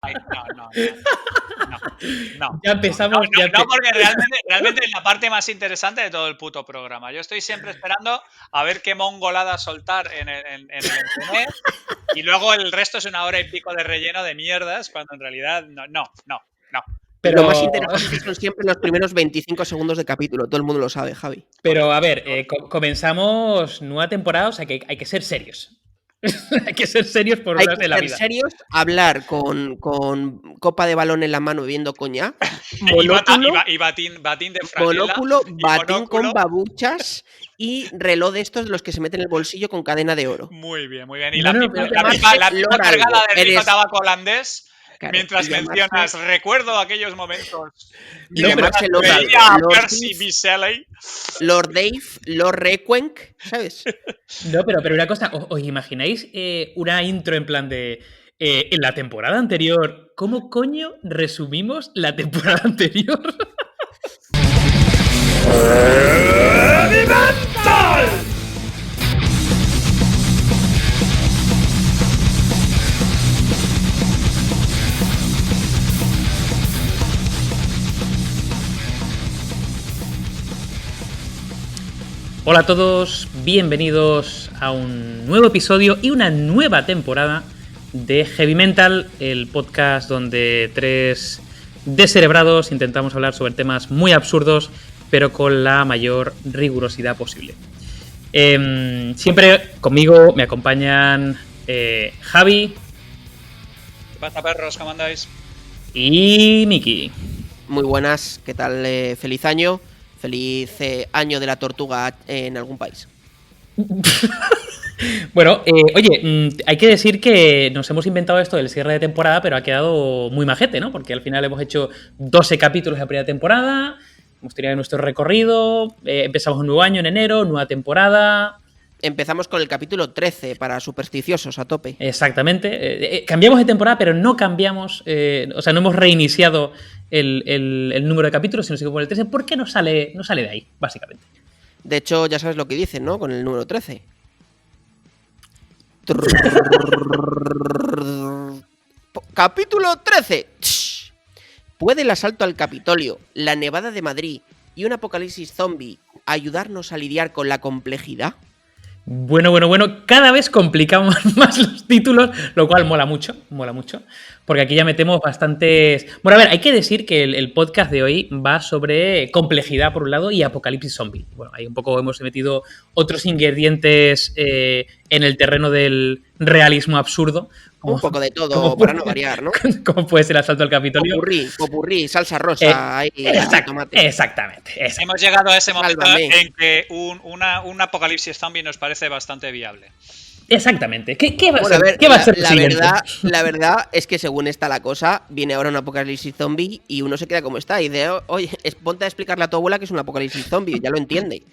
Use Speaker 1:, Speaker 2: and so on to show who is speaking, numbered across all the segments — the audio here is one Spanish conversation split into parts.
Speaker 1: Mike. No.
Speaker 2: Ya empezamos.
Speaker 1: No, porque realmente es la parte más interesante de todo el puto programa. Yo estoy siempre esperando a ver qué mongolada soltar en el internet y luego el resto es una hora y pico de relleno de mierdas cuando en realidad no.
Speaker 3: Pero lo más interesante son siempre los primeros 25 segundos de capítulo. Todo el mundo lo sabe, Javi.
Speaker 2: Pero a ver, comenzamos nueva temporada, o sea que hay que ser serios. Hay que ser serios por hablar de la vida.
Speaker 3: Hay que ser serios, hablar con copa de balón en la mano bebiendo coñac,
Speaker 1: y batín de franela,
Speaker 3: batín con babuchas y reloj de estos de los que se meten en el bolsillo con cadena de oro.
Speaker 1: Muy bien. Y la pipa cargada de rico tabaco holandés. Claro, mientras mencionas, recuerdo aquellos momentos.
Speaker 3: Lord Dave, Lord Requenck, ¿sabes?
Speaker 2: No, pero una cosa, ¿os imagináis una intro en plan de en la temporada anterior? ¿Cómo coño resumimos la temporada anterior? Hola a todos, bienvenidos a un nuevo episodio y una nueva temporada de Heavy Mental, el podcast donde tres descerebrados intentamos hablar sobre temas muy absurdos, pero con la mayor rigurosidad posible. Siempre conmigo me acompañan Javi.
Speaker 1: ¿Qué pasa, perros? ¿Cómo andáis?
Speaker 2: Y Miki.
Speaker 3: Muy buenas, ¿qué tal? Feliz año. Feliz año de la tortuga en algún país.
Speaker 2: Bueno, oye, hay que decir que nos hemos inventado esto del cierre de temporada, pero ha quedado muy majete, ¿no? Porque al final hemos hecho 12 capítulos de la primera temporada, hemos tenido nuestro recorrido, empezamos un nuevo año en enero, nueva temporada.
Speaker 3: Empezamos con el capítulo 13 para supersticiosos a tope.
Speaker 2: Exactamente. Cambiamos de temporada, pero no cambiamos, o sea, no hemos reiniciado el número de capítulos, sino sigue por el 13, porque no sale de ahí, básicamente.
Speaker 3: De hecho, ya sabes lo que dicen, ¿no? Con el número 13. Capítulo 13. ¿Puede el asalto al Capitolio, la nevada de Madrid y un apocalipsis zombie ayudarnos a lidiar con la complejidad?
Speaker 2: Bueno, cada vez complicamos más los títulos, lo cual mola mucho, porque aquí ya metemos bastantes... Bueno, a ver, hay que decir que el podcast de hoy va sobre complejidad por un lado y apocalipsis zombie. Bueno, ahí un poco hemos metido otros ingredientes en el terreno del realismo absurdo.
Speaker 3: Un poco de todo, para no variar, ¿no?
Speaker 2: Como puede ser el asalto al Capitolio.
Speaker 3: Popurrí, salsa rosa, tomate.
Speaker 2: Exactamente.
Speaker 1: Hemos llegado a ese momento en que un apocalipsis zombie nos parece bastante viable.
Speaker 2: Exactamente. ¿Qué va a ser
Speaker 3: la verdad es que según está la cosa, viene ahora un apocalipsis zombie y uno se queda como está. Y de, oye, ponte a explicarle a tu abuela que es un apocalipsis zombie, ya lo entiende.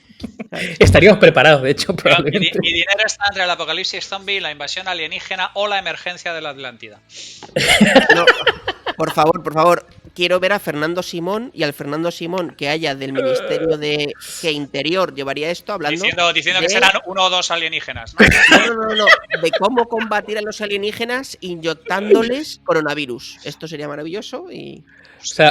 Speaker 2: ¿Sabes? Estaríamos preparados, de hecho.
Speaker 1: Mi dinero está entre el apocalipsis zombie, la invasión alienígena o la emergencia de la Atlántida.
Speaker 3: No, por favor. Quiero ver a Fernando Simón y al Fernando Simón que haya del Ministerio de ¿Qué Interior llevaría esto? Hablando
Speaker 1: diciendo que serán 1 o 2 alienígenas,
Speaker 3: ¿no? No. De cómo combatir a los alienígenas inyectándoles coronavirus. Esto sería maravilloso y...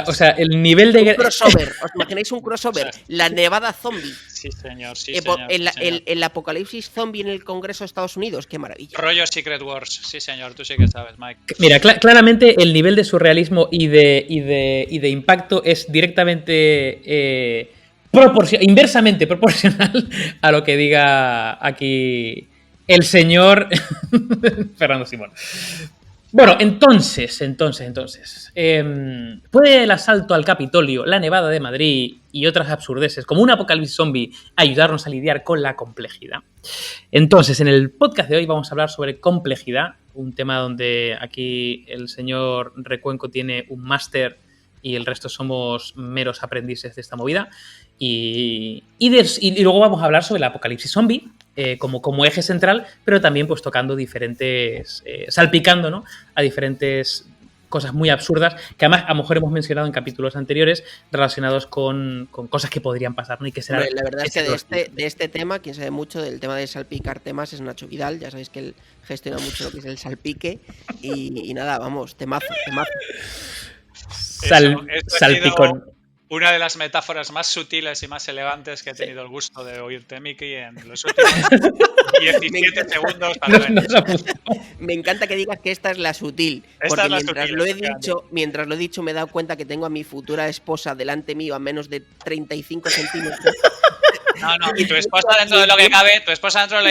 Speaker 2: O sea, el nivel de...
Speaker 3: Un crossover, ¿os imagináis un crossover? La nevada zombie.
Speaker 1: Sí, señor.
Speaker 3: El apocalipsis zombie en el Congreso de Estados Unidos, qué maravilla.
Speaker 1: Rollo Secret Wars, sí señor, tú sí que sabes, Mike.
Speaker 2: Mira, claramente el nivel de surrealismo y de impacto es directamente inversamente proporcional a lo que diga aquí el señor Fernando Simón. Bueno, entonces, ¿puede el asalto al Capitolio, la nevada de Madrid y otras absurdeces, como un apocalipsis zombie, ayudarnos a lidiar con la complejidad? Entonces, en el podcast de hoy vamos a hablar sobre complejidad, un tema donde aquí el señor Recuenco tiene un máster y el resto somos meros aprendices de esta movida. Y luego vamos a hablar sobre el apocalipsis zombie, como eje central, pero también pues tocando diferentes, salpicando, ¿no?, a diferentes cosas muy absurdas, que además a lo mejor hemos mencionado en capítulos anteriores relacionados con cosas que podrían pasar, ¿no? Y que será.
Speaker 3: Hombre, la verdad es que de este tema, quien sabe mucho del tema de salpicar temas es Nacho Vidal. Ya sabéis que él gestiona mucho lo que es el salpique. Y nada, vamos, temazo.
Speaker 1: Eso ha
Speaker 2: Salpicón.
Speaker 1: sido una de las metáforas más sutiles y más elegantes que he tenido el gusto de oírte, Miki, en los últimos 17 segundos.
Speaker 3: Me encanta que digas que esta es la sutil. Porque mientras lo he dicho, me he dado cuenta que tengo a mi futura esposa delante mío a menos de 35 centímetros.
Speaker 1: No, y tu esposa dentro de lo que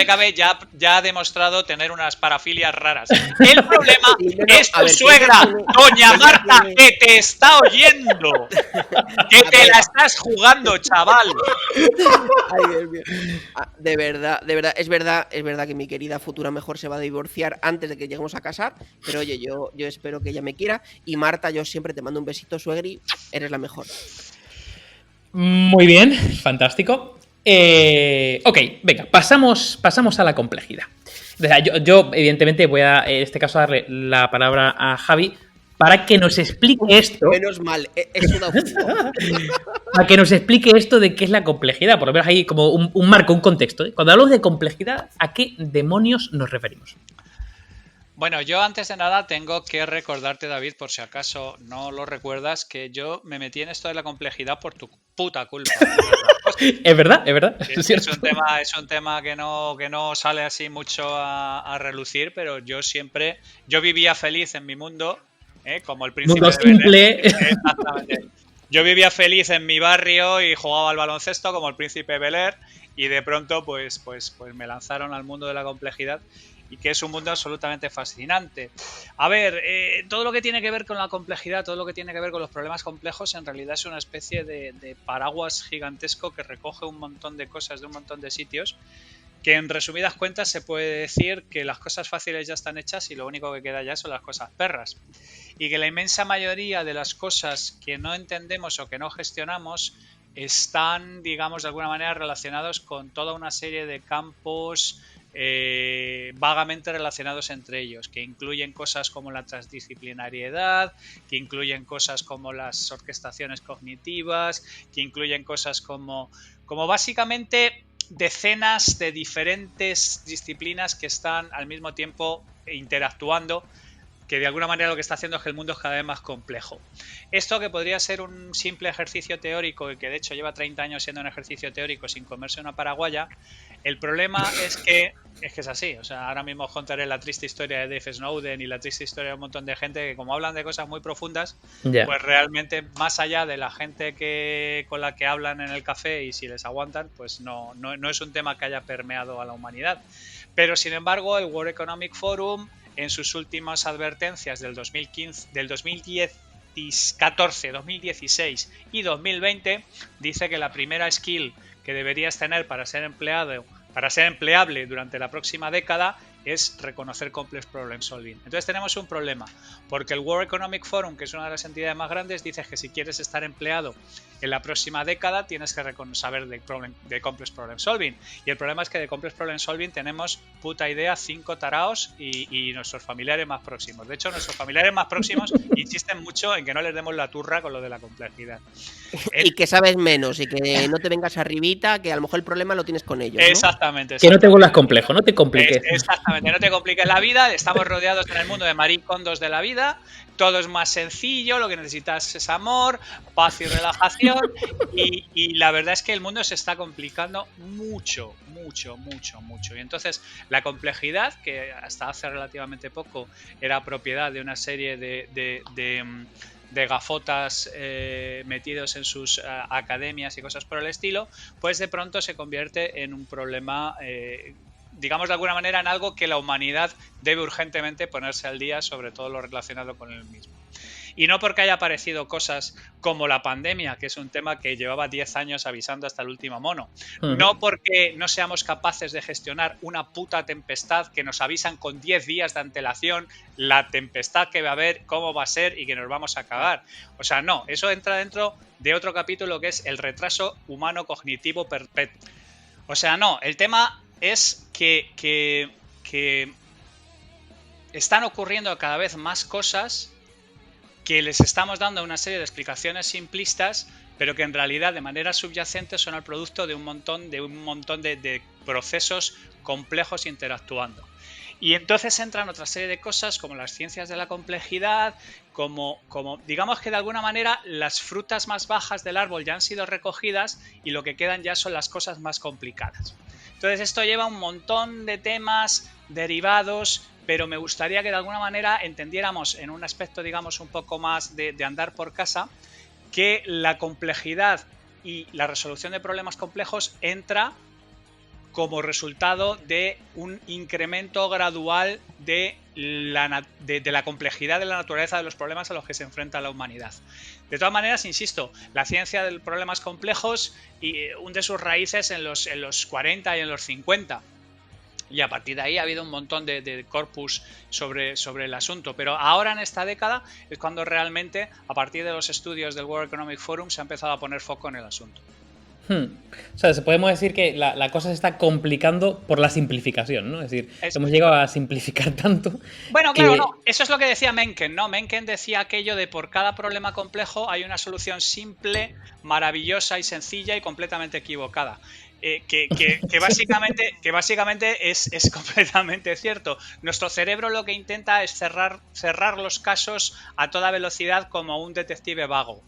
Speaker 1: cabe, ya ha demostrado tener unas parafilias raras. El problema es tu suegra, doña Marta, que te está oyendo. Que te la estás jugando, chaval.
Speaker 3: Ay, Dios mío. De verdad, es verdad que mi querida futura mejor se va a divorciar antes de que lleguemos a casar, pero oye, yo espero que ella me quiera. Y Marta, yo siempre te mando un besito, suegri, eres la mejor.
Speaker 2: Muy bien, fantástico. Ok, venga, pasamos a la complejidad. O sea, yo evidentemente voy a, en este caso, darle la palabra a Javi para que nos explique esto.
Speaker 3: Menos mal, he sudado.
Speaker 2: Para que nos explique esto de qué es la complejidad. Por lo menos hay como un marco, un contexto. Cuando hablamos de complejidad, ¿a qué demonios nos referimos?
Speaker 1: Bueno, yo antes de nada tengo que recordarte, David, por si acaso no lo recuerdas, que yo me metí en esto de la complejidad por tu puta culpa.
Speaker 2: Es verdad.
Speaker 1: Es un tema que no sale así mucho a relucir, pero yo vivía feliz en mi mundo, como el príncipe
Speaker 2: mundo
Speaker 1: de Belén.
Speaker 2: simple.
Speaker 1: Exactamente. Yo vivía feliz en mi barrio y jugaba al baloncesto como el príncipe Bel Air, y de pronto pues me lanzaron al mundo de la complejidad, y que es un mundo absolutamente fascinante. A ver, todo lo que tiene que ver con la complejidad, todo lo que tiene que ver con los problemas complejos, en realidad es una especie de paraguas gigantesco que recoge un montón de cosas de un montón de sitios, que en resumidas cuentas se puede decir que las cosas fáciles ya están hechas y lo único que queda ya son las cosas perras. Y que la inmensa mayoría de las cosas que no entendemos o que no gestionamos están, digamos, de alguna manera relacionados con toda una serie de campos vagamente relacionados entre ellos, que incluyen cosas como la transdisciplinariedad, que incluyen cosas como las orquestaciones cognitivas, que incluyen cosas como básicamente decenas de diferentes disciplinas que están al mismo tiempo interactuando, que de alguna manera lo que está haciendo es que el mundo es cada vez más complejo. Esto, que podría ser un simple ejercicio teórico, y que de hecho lleva 30 años siendo un ejercicio teórico sin comerse una paraguaya, el problema es que es así. O sea, ahora mismo os contaré la triste historia de Dave Snowden y la triste historia de un montón de gente que, como hablan de cosas muy profundas, pues realmente, más allá de la gente con la que hablan en el café y si les aguantan, pues no es un tema que haya permeado a la humanidad. Pero sin embargo, el World Economic Forum, en sus últimas advertencias del 2015, del 2014, 2016 y 2020, dice que la primera skill que deberías tener para ser empleable durante la próxima década es reconocer complex problem solving. Entonces tenemos un problema, porque el World Economic Forum, que es una de las entidades más grandes, dice que si quieres estar empleado en la próxima década tienes que saber de complex problem solving. Y el problema es que de complex problem solving tenemos, puta idea, 5 taraos y nuestros familiares más próximos. De hecho, nuestros familiares más próximos insisten mucho en que no les demos la turra con lo de la complejidad.
Speaker 3: Y que sabes menos, y que no te vengas arribita, que a lo mejor el problema lo tienes con ellos, ¿no?
Speaker 1: Exactamente.
Speaker 2: Que no te vuelvas complejo, no te compliques.
Speaker 1: Exactamente, no te compliques la vida. Estamos rodeados en el mundo de maricondos de la vida. Todo es más sencillo, lo que necesitas es amor, paz y relajación. Y la verdad es que el mundo se está complicando mucho. Y entonces la complejidad, que hasta hace relativamente poco era propiedad de una serie de gafotas metidos en sus academias y cosas por el estilo, pues de pronto se convierte en un problema, digamos de alguna manera, en algo que la humanidad debe urgentemente ponerse al día, sobre todo lo relacionado con el mismo. Y no porque haya aparecido cosas como la pandemia, que es un tema que llevaba 10 años avisando hasta el último mono. No porque no seamos capaces de gestionar una puta tempestad que nos avisan con 10 días de antelación la tempestad que va a haber, cómo va a ser y que nos vamos a cagar. O sea, no, eso entra dentro de otro capítulo que es el retraso humano cognitivo perpetuo. O sea, no, el tema es que están ocurriendo cada vez más cosas que les estamos dando una serie de explicaciones simplistas, pero que en realidad de manera subyacente son el producto de un montón de procesos complejos interactuando. Y entonces entran otra serie de cosas como las ciencias de la complejidad, como digamos que de alguna manera las frutas más bajas del árbol ya han sido recogidas y lo que quedan ya son las cosas más complicadas. Entonces esto lleva un montón de temas derivados, pero me gustaría que de alguna manera entendiéramos en un aspecto, digamos, un poco más de andar por casa, que la complejidad y la resolución de problemas complejos entra como resultado de un incremento gradual de la complejidad de la naturaleza de los problemas a los que se enfrenta la humanidad. De todas maneras, insisto, la ciencia de problemas complejos hunde sus raíces en los 40 y en los 50. Y a partir de ahí ha habido un montón de corpus sobre el asunto. Pero ahora en esta década es cuando realmente, a partir de los estudios del World Economic Forum, se ha empezado a poner foco en el asunto.
Speaker 2: O sea, podemos decir que la cosa se está complicando por la simplificación, ¿no? Es decir, hemos llegado a simplificar tanto.
Speaker 1: Bueno, claro, no. Eso es lo que decía Mencken, ¿no? Mencken decía aquello de por cada problema complejo hay una solución simple, maravillosa y sencilla y completamente equivocada. Que básicamente es completamente cierto. Nuestro cerebro lo que intenta es cerrar los casos a toda velocidad como un detective vago.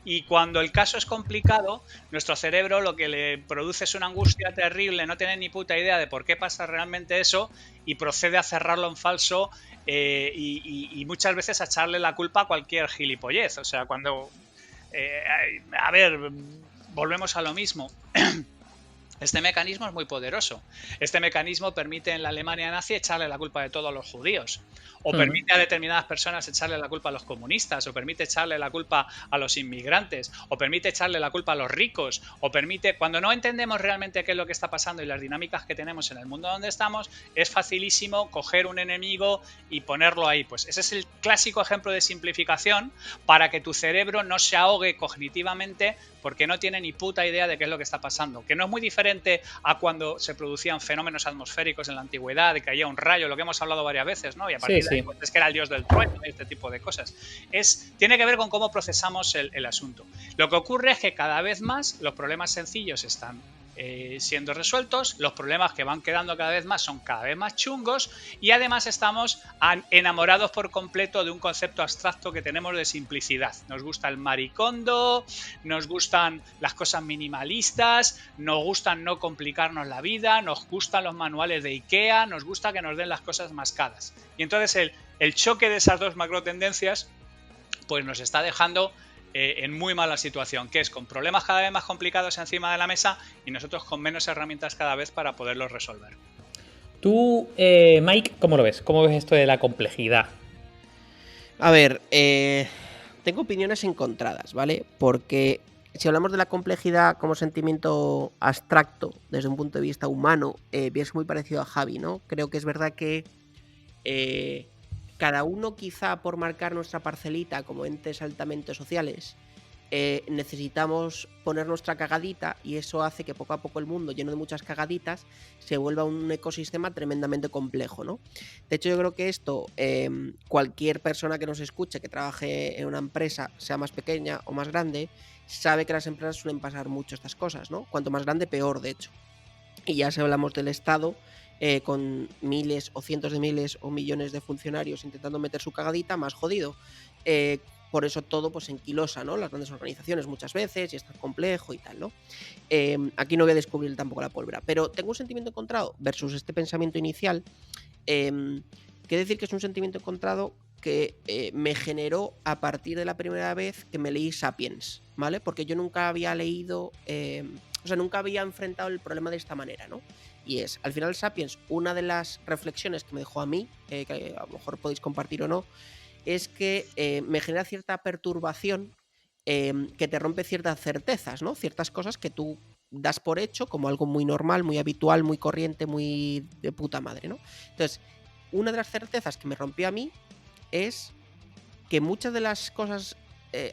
Speaker 1: Y cuando el caso es complicado, nuestro cerebro lo que le produce es una angustia terrible, no tiene ni puta idea de por qué pasa realmente eso y procede a cerrarlo en falso y muchas veces a echarle la culpa a cualquier gilipollez. O sea, cuando... a ver, volvemos a lo mismo. Este mecanismo es muy poderoso. Este mecanismo permite en la Alemania nazi echarle la culpa de todo a los judíos. O permite a determinadas personas echarle la culpa a los comunistas, o permite echarle la culpa a los inmigrantes, o permite echarle la culpa a los ricos, o permite... Cuando no entendemos realmente qué es lo que está pasando y las dinámicas que tenemos en el mundo donde estamos, es facilísimo coger un enemigo y ponerlo ahí. Pues ese es el clásico ejemplo de simplificación para que tu cerebro no se ahogue cognitivamente porque no tiene ni puta idea de qué es lo que está pasando. Que no es muy diferente a cuando se producían fenómenos atmosféricos en la antigüedad, de que caía un rayo, lo que hemos hablado varias veces, ¿no? Y a partir de ahí, pues, es que era el dios del trueno y este tipo de cosas. Tiene que ver con cómo procesamos el asunto. Lo que ocurre es que cada vez más los problemas sencillos están siendo resueltos, los problemas que van quedando cada vez más son cada vez más chungos y además estamos enamorados por completo de un concepto abstracto que tenemos de simplicidad. Nos gusta el maricondo, nos gustan las cosas minimalistas, nos gustan no complicarnos la vida, nos gustan los manuales de IKEA, nos gusta que nos den las cosas mascadas. Y entonces el choque de esas dos macro tendencias pues nos está dejando en muy mala situación, que es con problemas cada vez más complicados encima de la mesa y nosotros con menos herramientas cada vez para poderlos resolver.
Speaker 2: Tú, Mike, ¿cómo lo ves? ¿Cómo ves esto de la complejidad?
Speaker 3: A ver, tengo opiniones encontradas, ¿vale? Porque si hablamos de la complejidad como sentimiento abstracto desde un punto de vista humano, es muy parecido a Javi, ¿no? Creo que es verdad que cada uno, quizá por marcar nuestra parcelita como entes altamente sociales, necesitamos poner nuestra cagadita y eso hace que poco a poco el mundo, lleno de muchas cagaditas, se vuelva un ecosistema tremendamente complejo, ¿no? De hecho, yo creo que esto, cualquier persona que nos escuche, que trabaje en una empresa, sea más pequeña o más grande, sabe que las empresas suelen pasar mucho estas cosas, ¿no? Cuanto más grande, peor, de hecho. Y ya si hablamos del Estado, con miles o cientos de miles o millones de funcionarios intentando meter su cagadita, más jodido. Por eso todo pues enquilosa, ¿no? Las grandes organizaciones muchas veces y es tan complejo y tal, ¿no? Aquí no voy a descubrir tampoco la pólvora, pero tengo un sentimiento encontrado versus este pensamiento inicial. Quiero decir que es un sentimiento encontrado que me generó a partir de la primera vez que me leí Sapiens, ¿vale? Porque yo nunca había leído, nunca había enfrentado el problema de esta manera, ¿no? Y es, al final Sapiens, una de las reflexiones que me dejó a mí, que a lo mejor podéis compartir o no, es que me genera cierta perturbación que te rompe ciertas certezas, ¿no? Ciertas cosas que tú das por hecho como algo muy normal, muy habitual, muy corriente, muy de puta madre, ¿no? Entonces, una de las certezas que me rompió a mí es que muchas de las cosas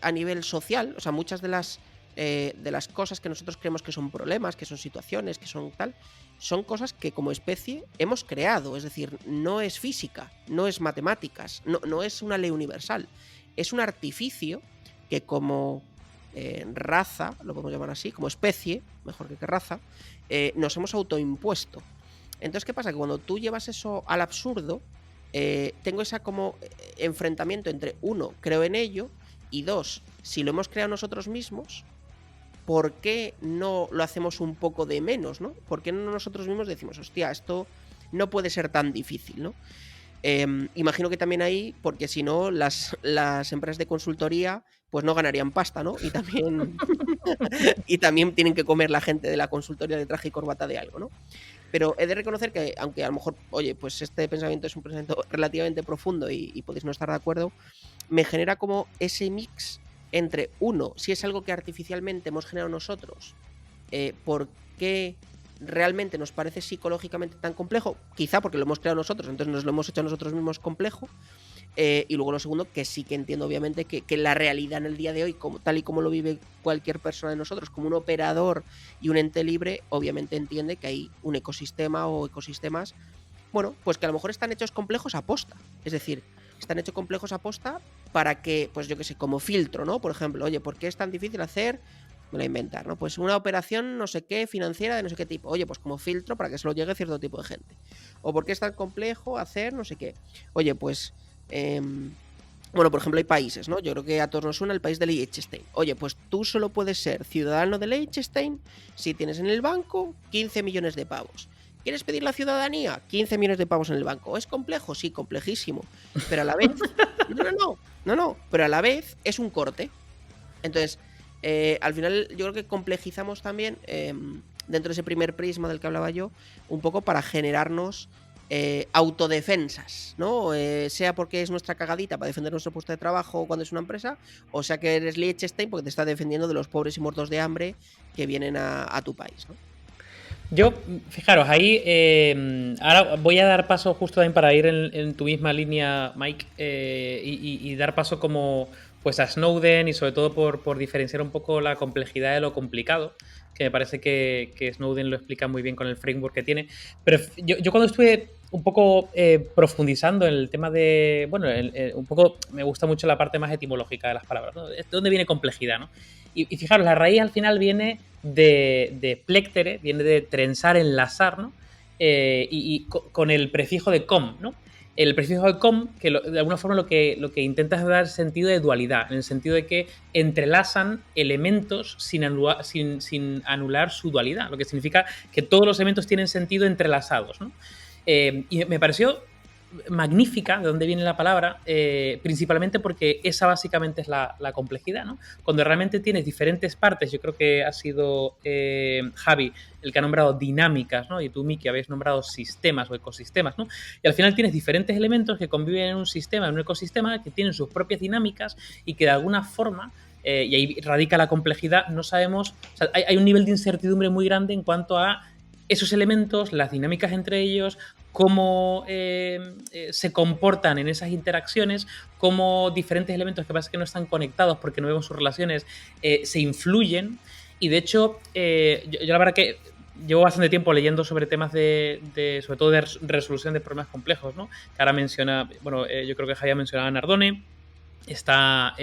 Speaker 3: a nivel social, o sea, muchas de las cosas que nosotros creemos que son problemas, que son situaciones, que son tal, son cosas que como especie hemos creado. Es decir, no es física, no es matemáticas, no es una ley universal. es un artificio que como raza, lo podemos llamar así, como especie, mejor que raza, nos hemos autoimpuesto. Entonces, ¿qué pasa? Que cuando tú llevas eso al absurdo, tengo esa como enfrentamiento entre, uno, creo en ello, y dos, si lo hemos creado nosotros mismos, ¿por qué no lo hacemos un poco de menos, ¿no? ¿Por qué no nosotros mismos decimos, hostia, esto no puede ser tan difícil, ¿no? Imagino que también ahí, porque si no, las empresas de consultoría pues no ganarían pasta, ¿no? Y también, y también tienen que comer la gente de la consultoría de traje y corbata de algo, ¿no? Pero he de reconocer que, aunque a lo mejor, oye, pues este pensamiento es un pensamiento relativamente profundo y podéis no estar de acuerdo, me genera como ese mix entre, uno, si es algo que artificialmente hemos generado nosotros, ¿por qué realmente nos parece psicológicamente tan complejo? Quizá porque lo hemos creado nosotros, entonces nos lo hemos hecho nosotros mismos complejo. Y luego lo segundo, que sí que entiendo obviamente que la realidad en el día de hoy, tal y como lo vive cualquier persona de nosotros, como un operador y un ente libre, obviamente entiende que hay un ecosistema o ecosistemas, bueno, pues que a lo mejor están hechos complejos a posta. Es decir, están hechos complejos a posta para que, pues yo qué sé, como filtro, ¿no? Por ejemplo, oye, ¿por qué es tan difícil hacer, me la inventar, ¿no? Pues una operación no sé qué, financiera de no sé qué tipo. Oye, pues como filtro para que solo llegue cierto tipo de gente. O ¿por qué es tan complejo hacer no sé qué? Oye, pues bueno, por ejemplo, hay países, ¿no? Yo creo que a todos nos suena el país de Liechtenstein. Oye, pues tú solo puedes ser ciudadano de Liechtenstein si tienes en el banco 15 millones de pavos. ¿Quieres pedir la ciudadanía? 15 millones de pavos en el banco. ¿Es complejo? Sí, complejísimo. Pero a la vez... No. Pero a la vez es un corte. Entonces, al final yo creo que complejizamos también, dentro de ese primer prisma del que hablaba yo, un poco para generarnos autodefensas, ¿no? Sea porque es nuestra cagadita para defender nuestro puesto de trabajo cuando es una empresa, o sea que eres Liechtenstein porque te está defendiendo de los pobres y muertos de hambre que vienen a tu país, ¿no?
Speaker 2: Yo, fijaros, ahí ahora voy a dar paso justo también para ir en tu misma línea, Mike, y dar paso como pues a Snowden y sobre todo por diferenciar un poco la complejidad de lo complicado, que me parece que Snowden lo explica muy bien con el framework que tiene. Pero yo cuando estuve un poco profundizando en el tema de, bueno, un poco me gusta mucho la parte más etimológica de las palabras, ¿no? ¿De dónde viene complejidad, no? Y fijaros, la raíz al final viene de plectere, viene de trenzar, enlazar, ¿no? Con el prefijo de com, ¿no? El prefijo de com, que de alguna forma lo que intenta es dar sentido de dualidad, en el sentido de que entrelazan elementos sin anular su dualidad, lo que significa que todos los elementos tienen sentido entrelazados, ¿no? Y me pareció magnífica de dónde viene la palabra, principalmente porque esa básicamente es la complejidad, ¿no? Cuando realmente tienes diferentes partes, yo creo que ha sido Javi el que ha nombrado dinámicas, ¿no? Y tú, Miki, habéis nombrado sistemas o ecosistemas, ¿no? Y al final tienes diferentes elementos que conviven en un sistema, en un ecosistema, que tienen sus propias dinámicas y que de alguna forma, y ahí radica la complejidad, no sabemos, o sea, hay un nivel de incertidumbre muy grande en cuanto a esos elementos, las dinámicas entre ellos, cómo se comportan en esas interacciones, cómo diferentes elementos que pasa que no están conectados porque no vemos sus relaciones se influyen. Y de hecho, yo la verdad que llevo bastante tiempo leyendo sobre temas sobre todo de resolución de problemas complejos, ¿no? Que ahora menciona, bueno, yo creo que Javier mencionaba a Nardone. Está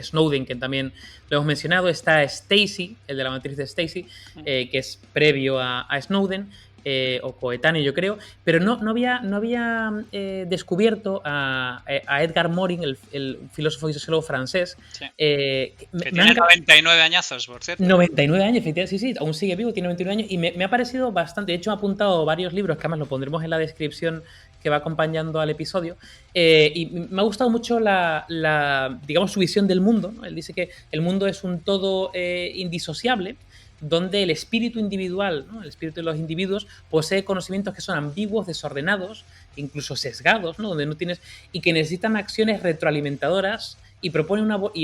Speaker 2: Snowden, que también lo hemos mencionado. Está Stacy, el de la matriz de Stacy, que es previo a Snowden, o coetáneo, yo creo. Pero no había descubierto a Edgar Morin, el filósofo y sociólogo francés.
Speaker 1: Sí. Que tiene 99 añazos, por cierto.
Speaker 2: 99 años, efectivamente, sí, aún sigue vivo, tiene 99 años. Y me ha parecido bastante. De hecho, me ha apuntado varios libros, que además lo pondremos en la descripción que va acompañando al episodio, y me ha gustado mucho digamos, su visión del mundo, ¿no? Él dice que el mundo es un todo indisociable, donde el espíritu individual, ¿no? El espíritu de los individuos posee conocimientos que son ambiguos, desordenados, incluso sesgados, ¿no? Donde no tienes, y que necesitan acciones retroalimentadoras, y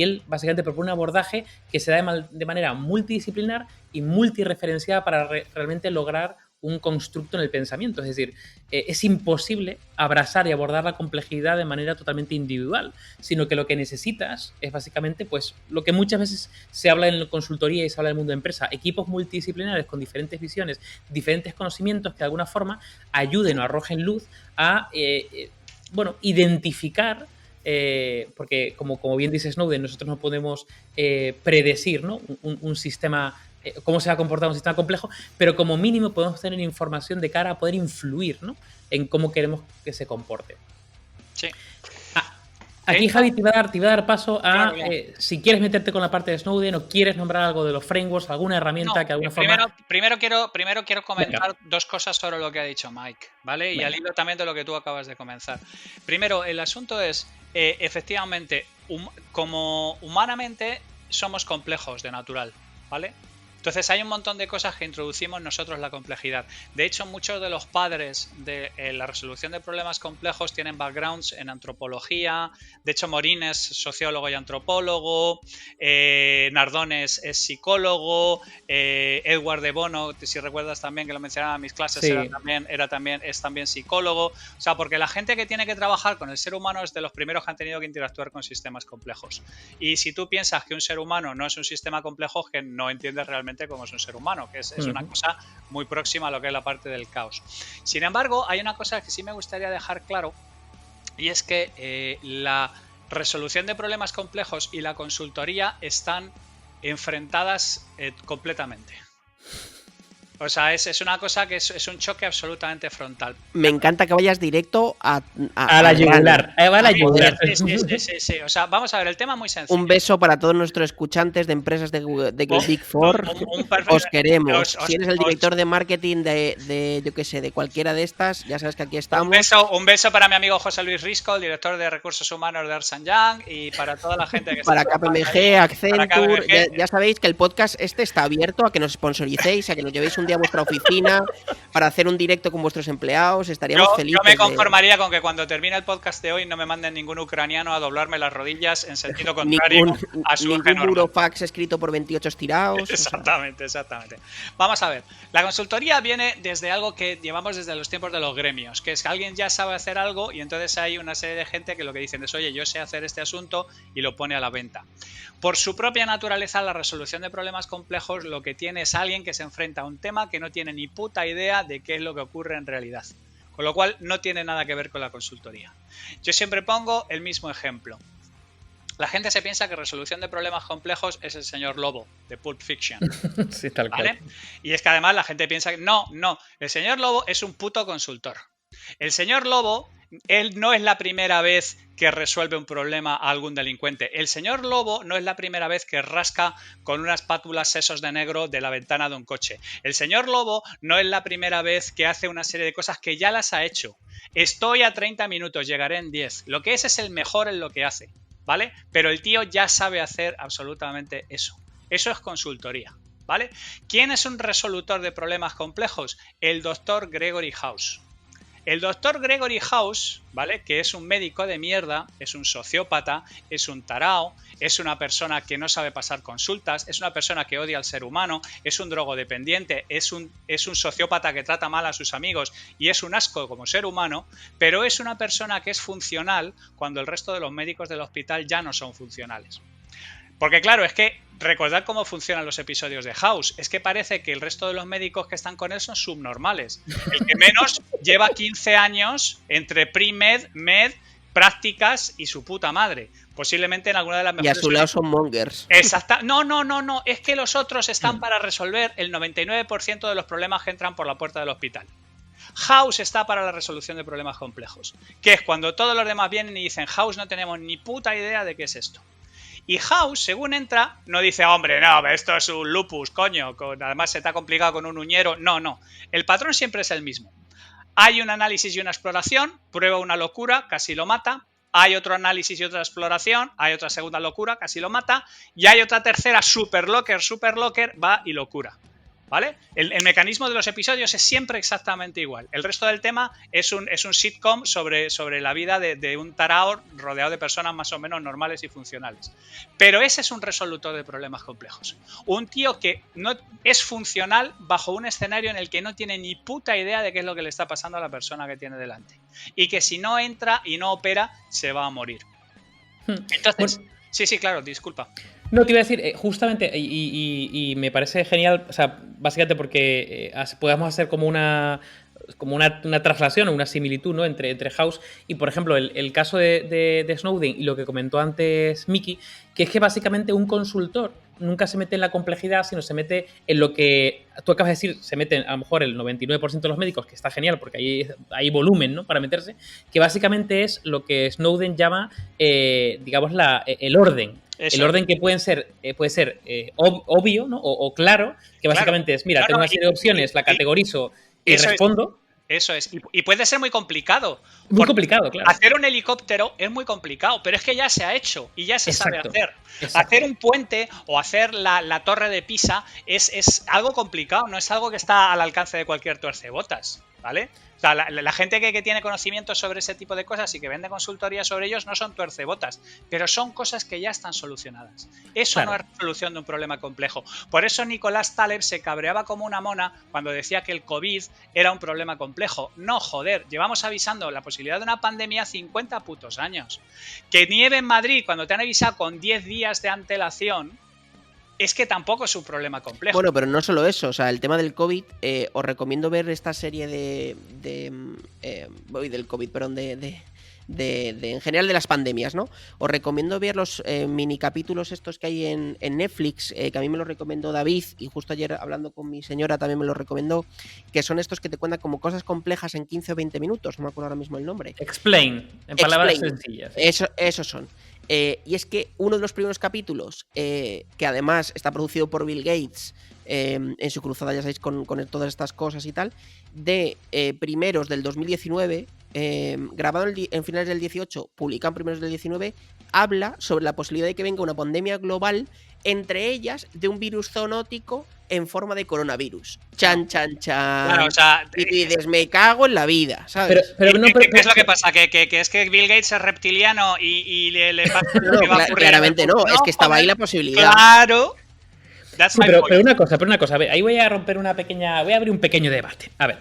Speaker 2: él básicamente propone un abordaje que se da de manera multidisciplinar y multireferenciada para realmente lograr un constructo en el pensamiento. Es decir, es imposible abrazar y abordar la complejidad de manera totalmente individual, sino que lo que necesitas es básicamente, pues, lo que muchas veces se habla en la consultoría y se habla en el mundo de empresa, equipos multidisciplinares con diferentes visiones, diferentes conocimientos que de alguna forma ayuden o arrojen luz a, bueno, identificar porque como bien dice Snowden, nosotros no podemos predecir, ¿no? un sistema, cómo se va a comportar un sistema complejo, pero como mínimo podemos tener información de cara a poder influir, ¿no? En cómo queremos que se comporte.
Speaker 1: Sí.
Speaker 2: Aquí, Javi, te iba a dar paso a
Speaker 1: Claro.
Speaker 2: si quieres meterte con la parte de Snowden o quieres nombrar algo de los frameworks, alguna herramienta que de alguna forma...
Speaker 1: Primero quiero comentar dos cosas sobre lo que ha dicho Mike, ¿vale? Y al hilo también de lo que tú acabas de comenzar. Primero, el asunto es, efectivamente, como humanamente somos complejos de natural, ¿vale? Entonces hay un montón de cosas que introducimos nosotros la complejidad. De hecho, muchos de los padres de la resolución de problemas complejos tienen backgrounds en antropología. De hecho, Morín es sociólogo y antropólogo, Nardone es psicólogo, Edward de Bono, si recuerdas también que lo mencionaba en mis clases,
Speaker 2: Sí.
Speaker 1: es también psicólogo. O sea, porque la gente que tiene que trabajar con el ser humano es de los primeros que han tenido que interactuar con sistemas complejos. Y si tú piensas que un ser humano no es un sistema complejo, es que no entiendes realmente cómo es un ser humano, que es una cosa muy próxima a lo que es la parte del caos. Sin embargo, hay una cosa que sí me gustaría dejar claro, y es que la resolución de problemas complejos y la consultoría están enfrentadas completamente. O sea, es una cosa que es un choque absolutamente frontal.
Speaker 3: Me encanta que vayas directo a
Speaker 2: la yugular. Va a la yugular.
Speaker 1: Sí. O sea, vamos a ver, el tema es muy sencillo.
Speaker 3: Un beso para todos nuestros escuchantes de empresas de Big Four. Os queremos. Si eres el director de marketing de yo qué sé, de cualquiera de estas, ya sabes que aquí estamos.
Speaker 1: Un beso para mi amigo José Luis Risco, el director de recursos humanos de Ernst & Young, y para toda la gente que
Speaker 3: para
Speaker 1: está
Speaker 3: KPMG, Accenture. Ya sabéis que el podcast está abierto a que nos sponsoricéis, a que nos llevéis un día a vuestra oficina para hacer un directo con vuestros empleados. Estaríamos felices.
Speaker 1: Yo me conformaría con que cuando termine el podcast de hoy no me manden ningún ucraniano a doblarme las rodillas en sentido contrario a su eje normal.
Speaker 3: Burofax escrito por 28 estirados.
Speaker 1: Exactamente. Vamos a ver. La consultoría viene desde algo que llevamos desde los tiempos de los gremios, que es que alguien ya sabe hacer algo y entonces hay una serie de gente que lo que dicen es, oye, yo sé hacer este asunto y lo pone a la venta. Por su propia naturaleza, la resolución de problemas complejos lo que tiene es alguien que se enfrenta a un tema que no tiene ni puta idea de qué es lo que ocurre en realidad. Con lo cual no tiene nada que ver con la consultoría. Yo siempre pongo el mismo ejemplo. La gente se piensa que resolución de problemas complejos es el señor Lobo de Pulp Fiction.
Speaker 2: Sí, tal cual.
Speaker 1: ¿Vale? Y es que además la gente piensa que no. El señor Lobo es un puto consultor. El señor Lobo, él no es la primera vez que resuelve un problema a algún delincuente. El señor Lobo no es la primera vez que rasca con una espátula sesos de negro de la ventana de un coche. El señor Lobo no es la primera vez que hace una serie de cosas que ya las ha hecho. Estoy a 30 minutos, llegaré en 10. Lo que es el mejor en lo que hace, ¿vale? Pero el tío ya sabe hacer absolutamente eso. Eso es consultoría, ¿vale? ¿Quién es un resolutor de problemas complejos? El doctor Gregory House. El doctor Gregory House, ¿vale? Que es un médico de mierda, es un sociópata, es un tarao, es una persona que no sabe pasar consultas, es una persona que odia al ser humano, es un drogodependiente, es un sociópata que trata mal a sus amigos y es un asco como ser humano, pero es una persona que es funcional cuando el resto de los médicos del hospital ya no son funcionales. Porque claro, es que recordad cómo funcionan los episodios de House. Es que parece que el resto de los médicos que están con él son subnormales. El que menos lleva 15 años entre pre-med, med, prácticas y su puta madre. Posiblemente en alguna de las mejores...
Speaker 3: Y a su lado son mongers.
Speaker 1: Exacto. No. Es que los otros están para resolver el 99% de los problemas que entran por la puerta del hospital. House está para la resolución de problemas complejos. Que es cuando todos los demás vienen y dicen, House, no tenemos ni puta idea de qué es esto. Y House, según entra, no dice, hombre, no, esto es un lupus, coño, además se te ha complicado con un uñero. No. El patrón siempre es el mismo. Hay un análisis y una exploración, prueba una locura, casi lo mata. Hay otro análisis y otra exploración, hay otra segunda locura, casi lo mata. Y hay otra tercera, super locker, va y lo cura. ¿Vale? El mecanismo de los episodios es siempre exactamente igual. El resto del tema es un sitcom sobre la vida de un tarao rodeado de personas más o menos normales y funcionales. Pero ese es un resolutor de problemas complejos. Un tío que no es funcional bajo un escenario en el que no tiene ni puta idea de qué es lo que le está pasando a la persona que tiene delante. Y que si no entra y no opera, se va a morir. Entonces... Sí, claro, disculpa.
Speaker 2: No, te iba a decir, justamente, y me parece genial, o sea, básicamente porque podamos hacer como como una traslación o una similitud, ¿no? entre House y, por ejemplo, el caso de Snowden y lo que comentó antes Miki, que es que básicamente un consultor nunca se mete en la complejidad, sino se mete en lo que tú acabas de decir, se meten a lo mejor el 99% de los médicos, que está genial porque hay volumen, ¿no? Para meterse, que básicamente es lo que Snowden llama, digamos, el orden.
Speaker 1: Eso.
Speaker 2: El orden que puede ser obvio, ¿no? O claro, que básicamente es, mira, tengo una serie de opciones, la categorizo y respondo.
Speaker 1: Eso es. Y puede ser muy complicado.
Speaker 2: Muy complicado, claro.
Speaker 1: Hacer un helicóptero es muy complicado, pero es que ya se ha hecho y ya se sabe hacer.
Speaker 2: Exacto.
Speaker 1: Hacer un puente o hacer la torre de Pisa es algo complicado, no es algo que está al alcance de cualquier tuercebotas, ¿vale? O sea, la gente que tiene conocimiento sobre ese tipo de cosas y que vende consultoría sobre ellos no son tuercebotas, pero son cosas que ya están solucionadas. Eso no es solución de un problema complejo. Por eso Nicolás Taleb se cabreaba como una mona cuando decía que el COVID era un problema complejo. No, joder, llevamos avisando la posibilidad de una pandemia 50 putos años. Que nieve en Madrid cuando te han avisado con 10 días de antelación, es que tampoco es un problema complejo.
Speaker 3: Bueno, pero no solo eso, o sea, el tema del COVID, os recomiendo ver esta serie del COVID, perdón, en general de las pandemias, ¿no? Os recomiendo ver los mini capítulos estos que hay en Netflix, que a mí me los recomendó David, y justo ayer hablando con mi señora también me los recomendó, que son estos que te cuentan como cosas complejas en 15 o 20 minutos, no me acuerdo ahora mismo el nombre.
Speaker 2: Explain, en palabras sencillas.
Speaker 3: Esos son. Y es que uno de los primeros capítulos, que además está producido por Bill Gates, en su cruzada, ya sabéis, con todas estas cosas y tal, de primeros del 2019, grabado en finales del 18, publicado en primeros del 19, habla sobre la posibilidad de que venga una pandemia global, entre ellas de un virus zoonótico en forma de coronavirus. Chan, chan, chan.
Speaker 1: Claro, o sea,
Speaker 3: y dices, me cago en la vida, ¿sabes?
Speaker 2: Pero
Speaker 1: ¿Qué es lo que pasa? ¿Que es que Bill Gates es reptiliano y le pasa lo que va a ocurrir?
Speaker 3: Claramente no, es que estaba ahí la posibilidad.
Speaker 1: Claro.
Speaker 2: Sí, pero una cosa, a ver, ahí voy a romper voy a abrir un pequeño debate. A ver,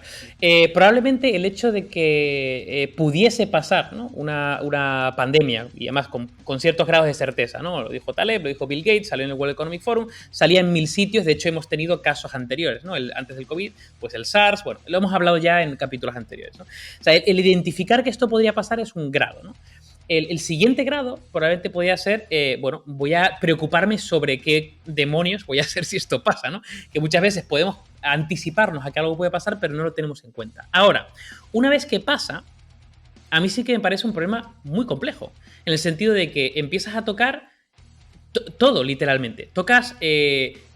Speaker 2: probablemente el hecho de que pudiese pasar, ¿no? una pandemia, y además con ciertos grados de certeza, ¿no? Lo dijo Taleb, lo dijo Bill Gates, salió en el World Economic Forum, salía en 1000 sitios, de hecho hemos tenido casos anteriores, ¿no? Antes del COVID, pues el SARS, bueno, lo hemos hablado ya en capítulos anteriores, ¿no? O sea, el identificar que esto podría pasar es un grado, ¿no? El siguiente grado probablemente podría ser, voy a preocuparme sobre qué demonios voy a hacer si esto pasa, ¿no? Que muchas veces podemos anticiparnos a que algo puede pasar, pero no lo tenemos en cuenta. Ahora, una vez que pasa, a mí sí que me parece un problema muy complejo, en el sentido de que empiezas a tocar todo, literalmente. Tocas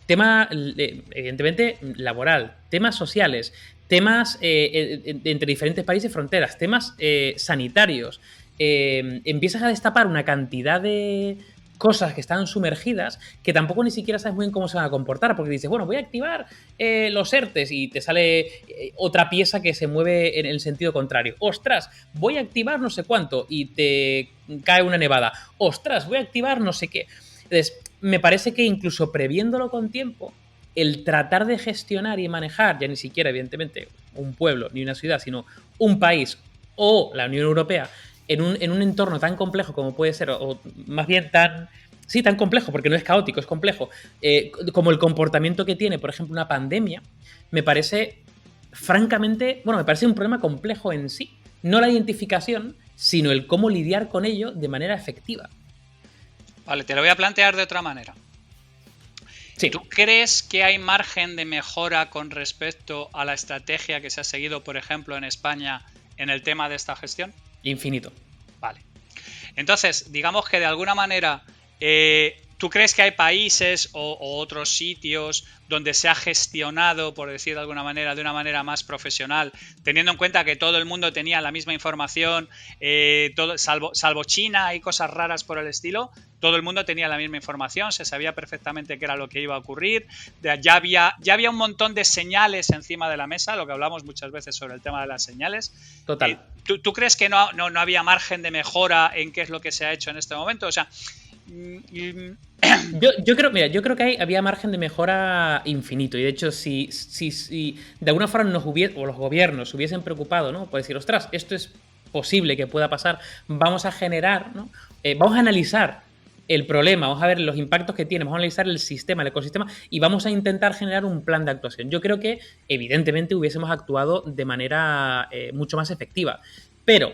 Speaker 2: tema, evidentemente, laboral, temas sociales, temas entre diferentes países y fronteras, temas sanitarios. Empiezas a destapar una cantidad de cosas que están sumergidas que tampoco ni siquiera sabes muy bien cómo se van a comportar, porque dices, bueno, voy a activar los ERTES y te sale otra pieza que se mueve en el sentido contrario. Ostras, voy a activar no sé cuánto y te cae una nevada. Ostras, voy a activar no sé qué. Entonces, me parece que incluso previéndolo con tiempo, el tratar de gestionar y manejar, ya ni siquiera evidentemente un pueblo ni una ciudad, sino un país o la Unión Europea, en un entorno tan complejo como puede ser, o más bien tan complejo, porque no es caótico, es complejo, como el comportamiento que tiene, por ejemplo, una pandemia, me parece, francamente, me parece un problema complejo en sí. No la identificación, sino el cómo lidiar con ello de manera efectiva.
Speaker 1: Vale, te lo voy a plantear de otra manera. Sí. ¿Tú crees que hay margen de mejora con respecto a la estrategia que se ha seguido, por ejemplo, en España en el tema de esta gestión?
Speaker 2: Infinito.
Speaker 1: Vale. Entonces, digamos que de alguna manera, ¿tú crees que hay países o otros sitios donde se ha gestionado, por decir de alguna manera, de una manera más profesional, teniendo en cuenta que todo el mundo tenía la misma información, salvo China y cosas raras por el estilo? Todo el mundo tenía la misma información, se sabía perfectamente qué era lo que iba a ocurrir, ya había un montón de señales encima de la mesa, lo que hablamos muchas veces sobre el tema de las señales.
Speaker 2: Total.
Speaker 1: ¿Tú crees que no había margen de mejora en qué es lo que se ha hecho en este momento? O sea,
Speaker 2: yo creo que había margen de mejora infinito, y de hecho si de alguna forma los gobiernos se hubiesen preocupado, ¿no? Por decir, ostras, esto es posible que pueda pasar, vamos a generar, ¿no? Vamos a analizar el problema, vamos a ver los impactos que tiene, vamos a analizar el sistema, el ecosistema y vamos a intentar generar un plan de actuación. Yo creo que, evidentemente, hubiésemos actuado de manera mucho más efectiva. Pero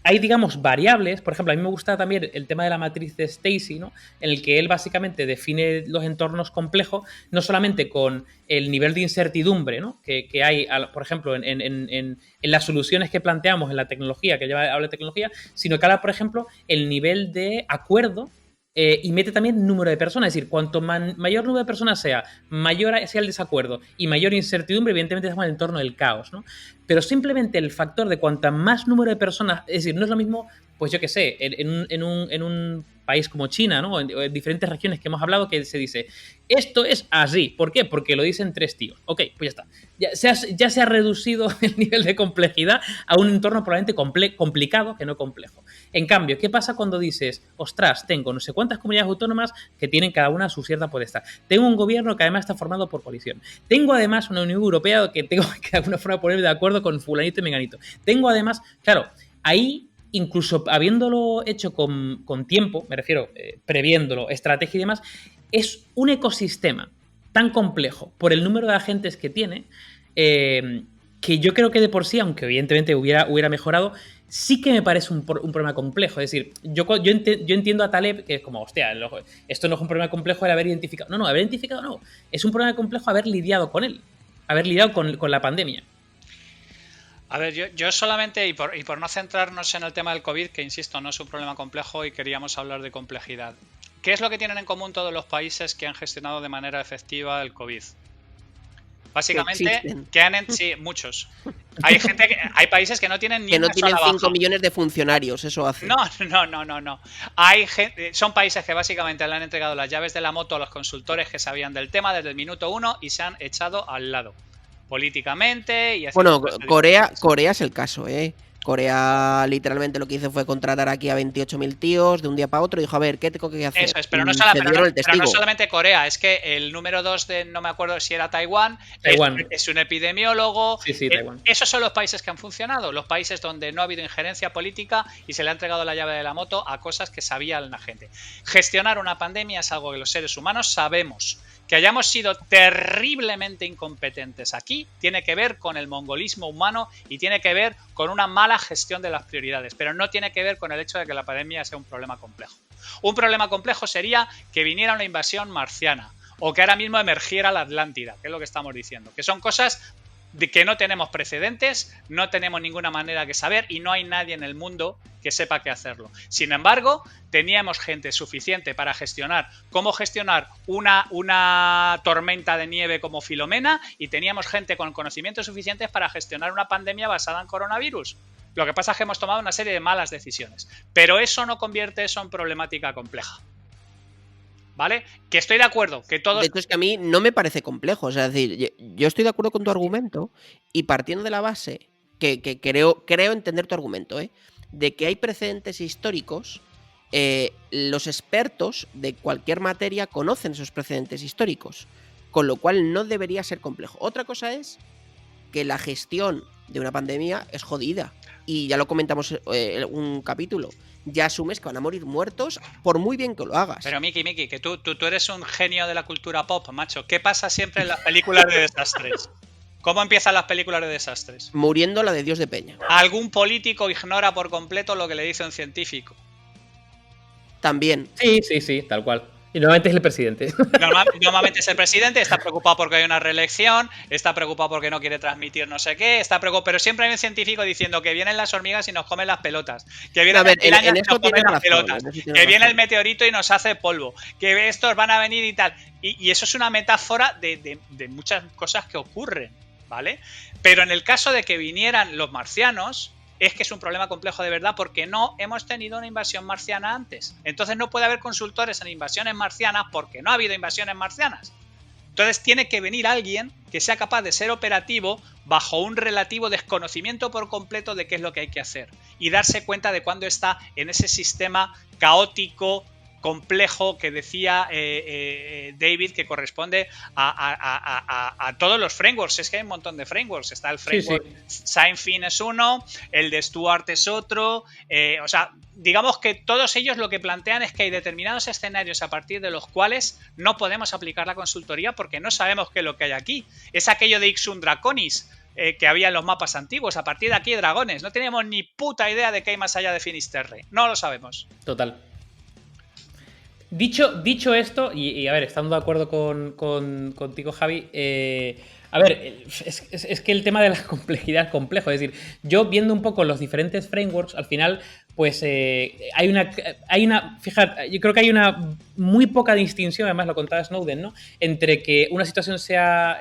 Speaker 2: hay, digamos, variables. Por ejemplo, a mí me gusta también el tema de la matriz de Stacy, ¿no? En el que él básicamente define los entornos complejos, no solamente con el nivel de incertidumbre, ¿no? que hay, por ejemplo, en las soluciones que planteamos en la tecnología, que habla de tecnología, sino que habla, por ejemplo, el nivel de acuerdo. Y mete también número de personas, es decir, cuanto mayor número de personas sea, mayor sea el desacuerdo y mayor incertidumbre, evidentemente estamos en el entorno del caos, ¿no? Pero simplemente el factor de cuanta más número de personas, es decir, no es lo mismo, pues yo qué sé, en un país como China, ¿no? En diferentes regiones que hemos hablado, que se dice, esto es así. ¿Por qué? Porque lo dicen 3 tíos. Ok, pues ya está. Ya se ha reducido el nivel de complejidad a un entorno probablemente complicado que no complejo. En cambio, ¿qué pasa cuando dices, ostras, tengo no sé cuántas comunidades autónomas que tienen cada una su cierta potestad? Tengo un gobierno que además está formado por coalición. Tengo además una Unión Europea que tengo que de alguna forma ponerme de acuerdo con fulanito y menganito. Tengo además, claro, ahí incluso habiéndolo hecho con tiempo, me refiero, previéndolo, estrategia y demás, es un ecosistema tan complejo por el número de agentes que tiene, que yo creo que de por sí, aunque evidentemente hubiera mejorado, sí que me parece un problema complejo. Es decir, yo entiendo a Taleb que es como, hostia, esto no es un problema complejo el haber identificado. No, haber identificado no. Es un problema complejo haber lidiado con él, haber lidiado con la pandemia.
Speaker 1: A ver, yo solamente, y por no centrarnos en el tema del COVID, que insisto, no es un problema complejo y queríamos hablar de complejidad. ¿Qué es lo que tienen en común todos los países que han gestionado de manera efectiva el COVID? Básicamente, sí, muchos. Hay países que no tienen ni
Speaker 3: que no
Speaker 1: una
Speaker 3: tienen
Speaker 1: sola
Speaker 3: 5
Speaker 1: baja.
Speaker 3: millones de funcionarios, eso hace.
Speaker 1: No. Son países que básicamente le han entregado las llaves de la moto a los consultores que sabían del tema desde el minuto 1 y se han echado al lado. Políticamente y así.
Speaker 3: Bueno, Corea es el caso, ¿eh? Corea literalmente lo que hizo fue contratar aquí a 28.000 tíos de un día para otro y dijo, a ver, ¿qué tengo que hacer?
Speaker 1: Eso es, pero no solamente Corea, es que el número 2 de, no me acuerdo si era Taiwán. Es un epidemiólogo.
Speaker 2: Sí, Taiwán.
Speaker 1: Esos son los países que han funcionado, los países donde no ha habido injerencia política y se le ha entregado la llave de la moto a cosas que sabía la gente. Gestionar una pandemia es algo que los seres humanos sabemos. Que hayamos sido terriblemente incompetentes aquí tiene que ver con el mongolismo humano y tiene que ver con una mala gestión de las prioridades, pero no tiene que ver con el hecho de que la pandemia sea un problema complejo. Un problema complejo sería que viniera una invasión marciana o que ahora mismo emergiera la Atlántida, que es lo que estamos diciendo, que son cosas de que no tenemos precedentes, no tenemos ninguna manera de saber y no hay nadie en el mundo que sepa qué hacerlo. Sin embargo, teníamos gente suficiente para gestionar cómo gestionar una tormenta de nieve como Filomena y teníamos gente con conocimientos suficientes para gestionar una pandemia basada en coronavirus. Lo que pasa es que hemos tomado una serie de malas decisiones, pero eso no convierte eso en problemática compleja. ¿Vale? Que estoy de acuerdo, que todos...
Speaker 3: De hecho, es que a mí no me parece complejo. O sea, es decir, yo estoy de acuerdo con tu argumento y partiendo de la base, que creo entender tu argumento, de que hay precedentes históricos, los expertos de cualquier materia conocen esos precedentes históricos, con lo cual no debería ser complejo. Otra cosa es que la gestión de una pandemia es jodida. Y ya lo comentamos en un capítulo. Ya asumes que van a morir muertos por muy bien que lo hagas.
Speaker 1: Pero Miki, que tú eres un genio de la cultura pop, macho. ¿Qué pasa siempre en las películas de desastres? ¿Cómo empiezan las películas de desastres?
Speaker 3: Muriendo la de Dios de Peña.
Speaker 1: Algún político ignora por completo lo que le dice un científico.
Speaker 3: También.
Speaker 2: Sí, tal cual. Y normalmente es el presidente.
Speaker 1: Normalmente es el presidente, está preocupado porque hay una reelección, está preocupado porque no quiere transmitir no sé qué, está preocupado, pero siempre hay un científico diciendo que vienen las hormigas y nos comen las pelotas, que vienen las pirañas y nos comen las pelotas, que viene el meteorito y nos hace polvo, que estos van a venir y tal. Y eso es una metáfora de muchas cosas que ocurren, ¿vale? Pero en el caso de que vinieran los marcianos, es que es un problema complejo de verdad porque no hemos tenido una invasión marciana antes. Entonces no puede haber consultores en invasiones marcianas porque no ha habido invasiones marcianas. Entonces tiene que venir alguien que sea capaz de ser operativo bajo un relativo desconocimiento por completo de qué es lo que hay que hacer y darse cuenta de cuándo está en ese sistema caótico, complejo que decía David, que corresponde a todos los frameworks. Es que hay un montón de frameworks. Está el framework Seinfeld es uno, el de Stuart es otro, o sea, digamos que todos ellos lo que plantean es que hay determinados escenarios a partir de los cuales no podemos aplicar la consultoría porque no sabemos qué es lo que hay aquí. Es aquello de Ixun Draconis que había en los mapas antiguos. A partir de aquí, dragones. No tenemos ni puta idea de qué hay más allá de Finisterre. No lo sabemos.
Speaker 2: Total. Dicho esto, y a ver, estando de acuerdo contigo, Javi, a ver, es que el tema de la complejidad es complejo. Es decir, yo viendo un poco los diferentes frameworks, al final, pues hay una. Fíjate, yo creo que hay una muy poca distinción, además lo contaba Snowden, ¿no? Entre que una situación sea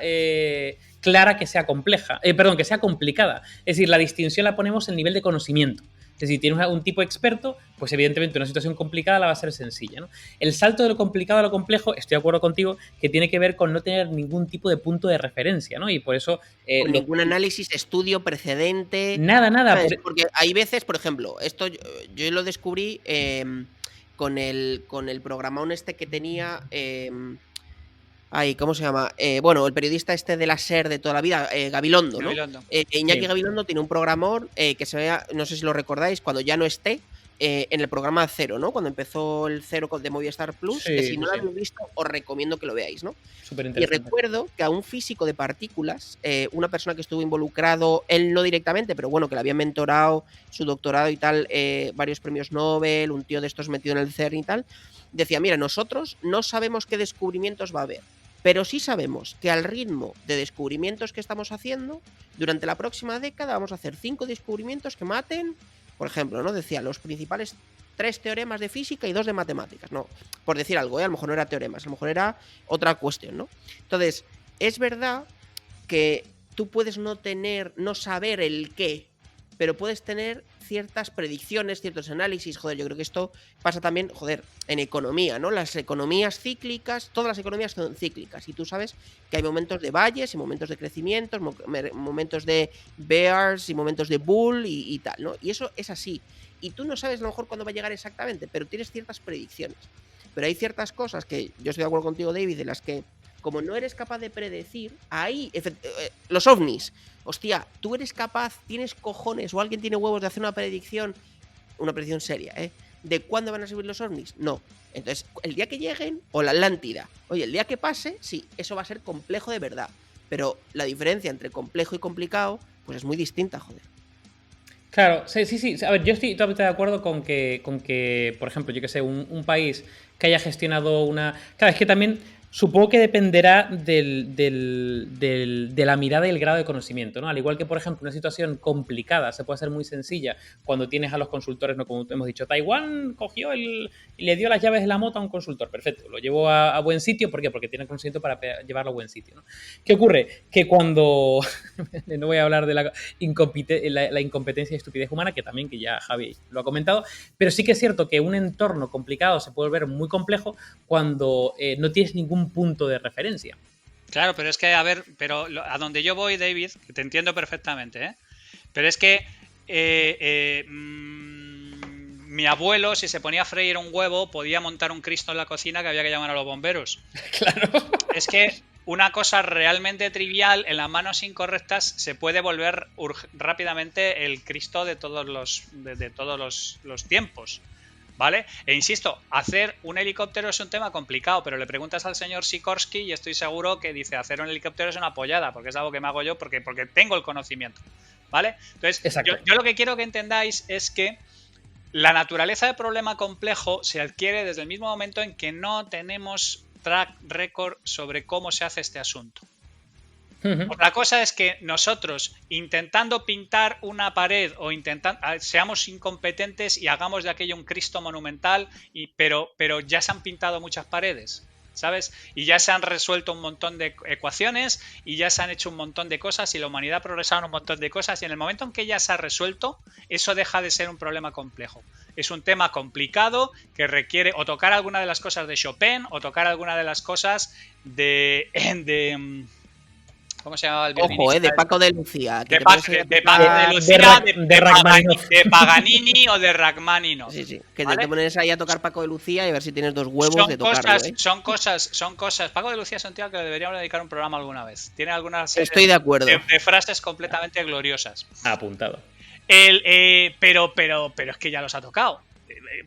Speaker 2: clara que sea compleja. Perdón, que sea complicada. Es decir, la distinción la ponemos en el nivel de conocimiento. Es decir, tienes un tipo experto, pues evidentemente una situación complicada la va a ser sencilla, ¿no? El salto de lo complicado a lo complejo, estoy de acuerdo contigo, que tiene que ver con no tener ningún tipo de punto de referencia, ¿no? Y por eso...
Speaker 3: con ningún análisis, estudio, precedente...
Speaker 2: Nada.
Speaker 3: Porque hay veces, por ejemplo, esto yo lo descubrí con el programón este que tenía... ¿cómo se llama? Bueno, el periodista este de la SER de toda la vida, Gabilondo, ¿no? Iñaki
Speaker 2: Sí.
Speaker 3: Gabilondo tiene un programón que se vea, no sé si lo recordáis, cuando ya no esté, en el programa Cero, ¿no? Cuando empezó el Cero de Movistar Plus,
Speaker 2: Sí,
Speaker 3: que si no lo
Speaker 2: sí.
Speaker 3: habéis visto, os recomiendo que lo veáis, ¿no?
Speaker 2: Súper
Speaker 3: Y
Speaker 2: interesante.
Speaker 3: recuerdo que a un físico de partículas, una persona que estuvo involucrado, él no directamente, pero bueno, que le había mentorado su doctorado y tal, varios premios Nobel, un tío de estos metido en el CERN y tal, decía, mira, nosotros no sabemos qué descubrimientos va a haber, pero sí sabemos que al ritmo de descubrimientos que estamos haciendo, durante la próxima década vamos a hacer 5 descubrimientos que maten, por ejemplo, ¿no? Decía, los principales 3 teoremas de física y 2 de matemáticas, ¿no? Por decir algo, a lo mejor no era teoremas, a lo mejor era otra cuestión, ¿no? Entonces, es verdad que tú puedes no saber el qué, pero puedes tener ciertas predicciones, ciertos análisis. Joder, yo creo que esto pasa también, joder, en economía, ¿no? Las economías cíclicas, todas las economías son cíclicas y tú sabes que hay momentos de valles y momentos de crecimientos, momentos de bears y momentos de bull y tal, ¿no? Y eso es así. Y tú no sabes a lo mejor cuándo va a llegar exactamente, pero tienes ciertas predicciones. Pero hay ciertas cosas que yo estoy de acuerdo contigo, David, en las que como no eres capaz de predecir, ahí, los ovnis, hostia, tú eres capaz, tienes cojones o alguien tiene huevos de hacer una predicción seria, ¿de cuándo van a subir los ovnis? No. Entonces, el día que lleguen, o la Atlántida, oye, el día que pase, sí, eso va a ser complejo de verdad. Pero la diferencia entre complejo y complicado, pues es muy distinta, joder.
Speaker 2: Claro, sí. A ver, yo estoy totalmente de acuerdo con que por ejemplo, yo que sé, un país que haya gestionado una... Claro, es que también supongo que dependerá de la mirada y el grado de conocimiento, ¿no? Al igual que, por ejemplo, una situación complicada se puede hacer muy sencilla cuando tienes a los consultores, ¿no? Como hemos dicho, Taiwán cogió y le dio las llaves de la moto a un consultor. Perfecto, lo llevó a buen sitio. ¿Por qué? Porque tiene conocimiento para llevarlo a buen sitio, ¿no? ¿Qué ocurre? Que cuando... no voy a hablar de la incompetencia y estupidez humana, que también, que ya Javi lo ha comentado, pero sí que es cierto que un entorno complicado se puede ver muy complejo cuando no tienes ningún punto de referencia.
Speaker 1: Claro, pero es que, a ver, pero a donde yo voy, David, que te entiendo perfectamente, ¿eh? Pero es que mi abuelo, si se ponía a freír un huevo, podía montar un Cristo en la cocina que había que llamar a los bomberos.
Speaker 2: Claro.
Speaker 1: Es que una cosa realmente trivial en las manos incorrectas se puede volver rápidamente el Cristo de todos los tiempos, ¿vale? E insisto, hacer un helicóptero es un tema complicado, pero le preguntas al señor Sikorsky y estoy seguro que dice, hacer un helicóptero es una pollada, porque es algo que me hago yo porque tengo el conocimiento, ¿vale? Entonces, yo lo que quiero que entendáis es que la naturaleza del problema complejo se adquiere desde el mismo momento en que no tenemos track record sobre cómo se hace este asunto. Otra cosa es que nosotros, intentando pintar una pared o seamos incompetentes y hagamos de aquello un Cristo monumental, pero ya se han pintado muchas paredes, ¿sabes? Y ya se han resuelto un montón de ecuaciones y ya se han hecho un montón de cosas y la humanidad ha progresado en un montón de cosas y en el momento en que ya se ha resuelto, eso deja de ser un problema complejo. Es un tema complicado que requiere o tocar alguna de las cosas de Chopin o tocar alguna de las cosas de ¿cómo se llamaba el violinista?
Speaker 3: Ojo, de Paco de Lucía.
Speaker 1: De Paco de Lucía, de Paganini o de Rachmaninoff.
Speaker 3: Sí. Que te pones ahí a tocar Paco de Lucía y a ver si tienes dos huevos de tocarlo.
Speaker 1: Son cosas. Paco de Lucía es un tío que le deberíamos dedicar un programa alguna vez. Tiene algunas
Speaker 3: Estoy de acuerdo.
Speaker 1: De frases completamente gloriosas.
Speaker 2: Apuntado.
Speaker 1: Pero es que ya los ha tocado.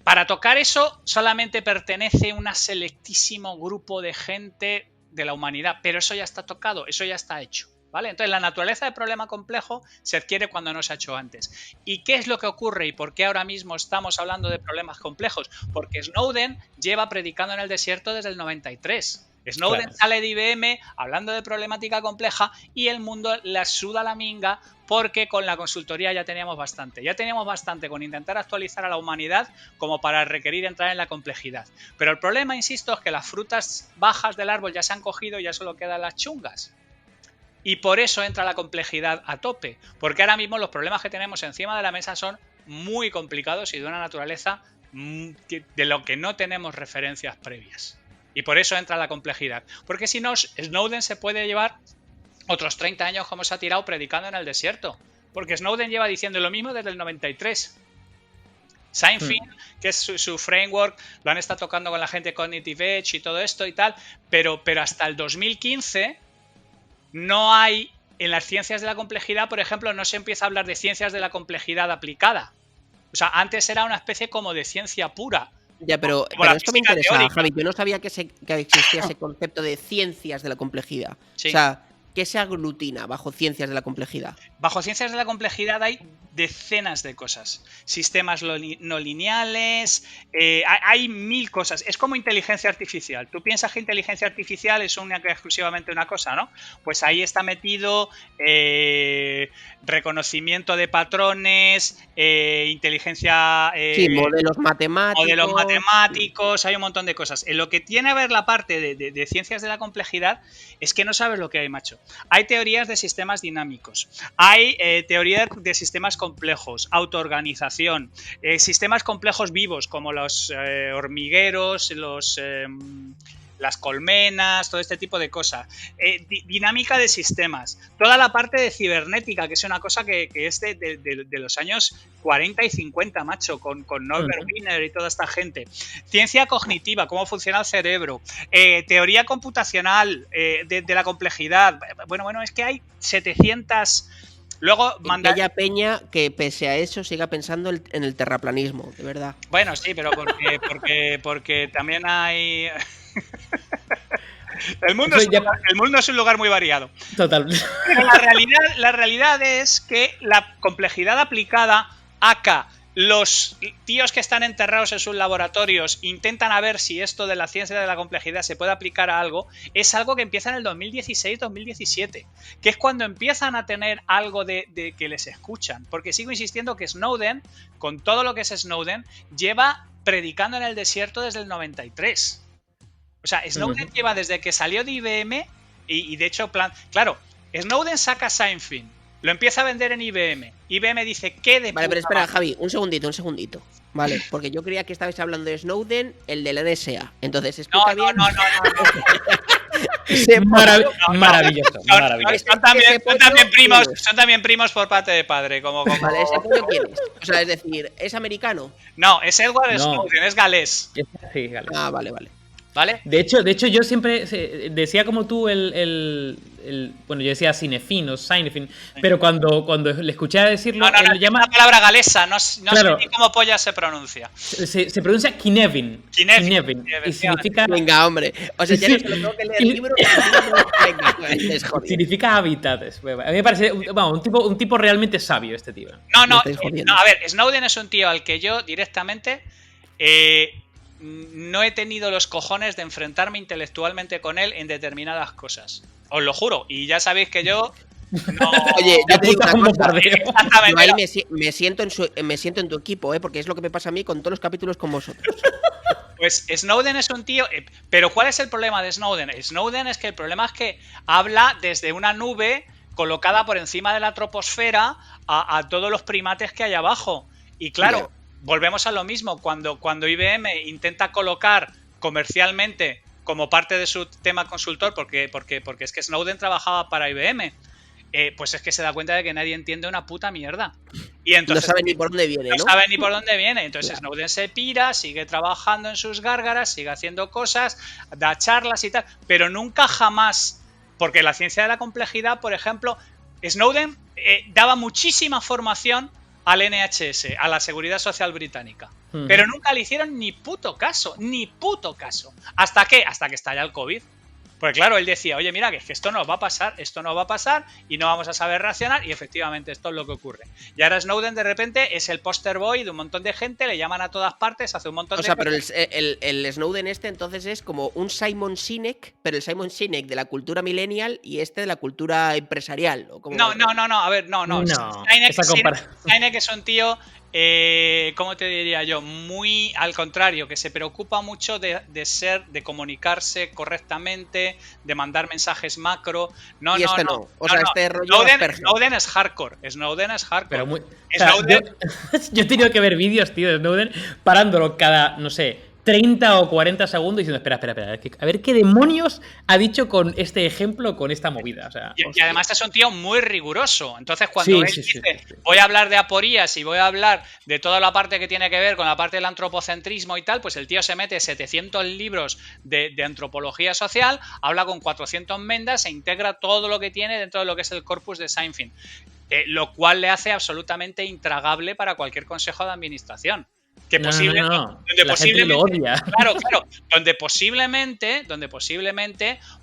Speaker 1: para tocar eso solamente pertenece un selectísimo grupo de gente de la humanidad, pero eso ya está tocado, eso ya está hecho. ¿Vale? Entonces, la naturaleza del problema complejo se adquiere cuando no se ha hecho antes. ¿Y qué es lo que ocurre y por qué ahora mismo estamos hablando de problemas complejos? Porque Snowden lleva predicando en el desierto desde el 93. Snowden sale de IBM hablando de problemática compleja y el mundo le suda la minga porque con la consultoría ya teníamos bastante. Ya teníamos bastante con intentar actualizar a la humanidad como para requerir entrar en la complejidad. Pero el problema, insisto, es que las frutas bajas del árbol ya se han cogido y ya solo quedan las chungas. Y por eso entra la complejidad a tope, porque ahora mismo los problemas que tenemos encima de la mesa son muy complicados y de una naturaleza de lo que no tenemos referencias previas. Y por eso entra la complejidad. Porque si no, Snowden se puede llevar otros 30 años como se ha tirado predicando en el desierto. Porque Snowden lleva diciendo lo mismo desde el 93. Seinfeld, que es su framework, lo han estado tocando con la gente de Cognitive Edge y todo esto y tal, pero hasta el 2015... no hay, en las ciencias de la complejidad, por ejemplo, no se empieza a hablar de ciencias de la complejidad aplicada. O sea, antes era una especie como de ciencia pura.
Speaker 3: Ya, pero esto me interesa, teórica. Javi. Yo no sabía que existía ese concepto de ciencias de la complejidad. Sí. O sea, ¿qué se aglutina bajo ciencias de la complejidad?
Speaker 1: Bajo ciencias de la complejidad hay decenas de cosas. Sistemas no lineales, hay 1000 cosas. Es como inteligencia artificial. Tú piensas que inteligencia artificial es exclusivamente una cosa, ¿no? Pues ahí está metido reconocimiento de patrones, inteligencia...
Speaker 3: sí, modelos matemáticos.
Speaker 1: Hay un montón de cosas. En lo que tiene a ver la parte de ciencias de la complejidad es que no sabes lo que hay, macho. Hay teorías de sistemas dinámicos, hay teorías de sistemas complejos, autoorganización, sistemas complejos vivos como los hormigueros, las colmenas, todo este tipo de cosas, dinámica de sistemas, toda la parte de cibernética, que es una cosa que es de los años 40 y 50, macho, con Norbert Wiener y toda esta gente. Ciencia cognitiva, cómo funciona el cerebro, teoría computacional de la complejidad. Bueno, es que hay 700... Luego
Speaker 3: haya peña que pese a eso siga pensando en el terraplanismo, de verdad.
Speaker 1: Bueno, sí, pero porque también hay... El mundo es un lugar muy variado.
Speaker 2: Total.
Speaker 1: Pero la realidad es que la complejidad aplicada acá, los tíos que están enterrados en sus laboratorios intentan a ver si esto de la ciencia de la complejidad se puede aplicar a algo, es algo que empieza en el 2016-2017, que es cuando empiezan a tener algo de que les escuchan. Porque sigo insistiendo que Snowden, con todo lo que es Snowden, lleva predicando en el desierto desde el 93. O sea, Snowden lleva desde que salió de IBM y de hecho, claro, Snowden saca Seinfeld, lo empieza a vender en IBM. IBM dice, ¿qué de
Speaker 3: Vale, pero espera, Javi, un segundito. Vale, porque yo creía que estabais hablando de Snowden, el de la NSA. Entonces, explica bien.
Speaker 1: No.
Speaker 2: Maravilloso.
Speaker 1: Son también primos por parte de padre.
Speaker 3: Vale, ¿ese pollo quién es? O sea, es decir, ¿es americano?
Speaker 1: No, es Edward Snowden, es galés.
Speaker 2: Sí, galés.
Speaker 3: Ah, vale.
Speaker 1: ¿Vale?
Speaker 2: De hecho, yo siempre decía como tú bueno, yo decía cinefin o cinefin, pero cuando le escuché decirlo,
Speaker 1: no,
Speaker 2: él llama...
Speaker 1: Es una palabra galesa, no
Speaker 2: claro,
Speaker 1: sé ni cómo polla se pronuncia.
Speaker 2: Se pronuncia Kinevin. Y significa...
Speaker 3: Venga, hombre. O sea, ya no se lo tengo que leer el libro.
Speaker 2: Significa hábitats. A mí me parece un tipo realmente sabio este tío.
Speaker 1: No, a ver, Snowden es un tío al que yo directamente... no he tenido los cojones de enfrentarme intelectualmente con él en determinadas cosas. Os lo juro. Y ya sabéis que yo... No...
Speaker 3: Oye, yo te digo una cosa. Yo ahí me siento en tu equipo, porque es lo que me pasa a mí con todos los capítulos con vosotros.
Speaker 1: Pues Snowden es un tío... Pero ¿cuál es el problema de Snowden? Snowden es que el problema es que habla desde una nube colocada por encima de la troposfera a todos los primates que hay abajo. Y claro... Volvemos a lo mismo, cuando IBM intenta colocar comercialmente como parte de su tema consultor, porque es que Snowden trabajaba para IBM, pues es que se da cuenta de que nadie entiende una puta mierda. Y entonces,
Speaker 3: no sabe ni por dónde viene, ¿no?
Speaker 1: No sabe ni por dónde viene. Entonces Snowden se pira, sigue trabajando en sus gárgaras, sigue haciendo cosas, da charlas y tal, pero nunca jamás, porque la ciencia de la complejidad, por ejemplo, Snowden daba muchísima formación al NHS, a la Seguridad Social Británica. Pero nunca le hicieron ni puto caso, ni puto caso. ¿Hasta qué? Hasta que estalla el COVID. Porque claro, él decía, oye, mira, que es que esto nos va a pasar y no vamos a saber reaccionar, y efectivamente esto es lo que ocurre. Y ahora Snowden de repente es el poster boy de un montón de gente, le llaman a todas partes, hace un montón de cosas.
Speaker 3: Pero el Snowden entonces es como un Simon Sinek, pero el Simon Sinek de la cultura millennial y de la cultura empresarial. ¿O cómo
Speaker 1: No, a ver, no. Sinek es un tío, ¿cómo te diría yo? Muy al contrario, que se preocupa mucho de comunicarse correctamente, de mandar mensajes macro. No.
Speaker 3: Este rollo
Speaker 1: Snowden es hardcore.
Speaker 2: Pero yo he tenido que ver vídeos, tío, de Snowden parándolo cada, no sé, 30 o 40 segundos diciendo, espera, a ver qué demonios ha dicho con este ejemplo, con esta movida. O sea,
Speaker 1: y además es un tío muy riguroso. Entonces, cuando él dice, voy a hablar de aporías y voy a hablar de toda la parte que tiene que ver con la parte del antropocentrismo y tal, pues el tío se mete 700 libros de antropología social, habla con 400 mendas e integra todo lo que tiene dentro de lo que es el corpus de Seinfeld. Lo cual le hace absolutamente intragable para cualquier consejo de administración. Que
Speaker 2: posiblemente lo odia.
Speaker 1: Claro, donde posiblemente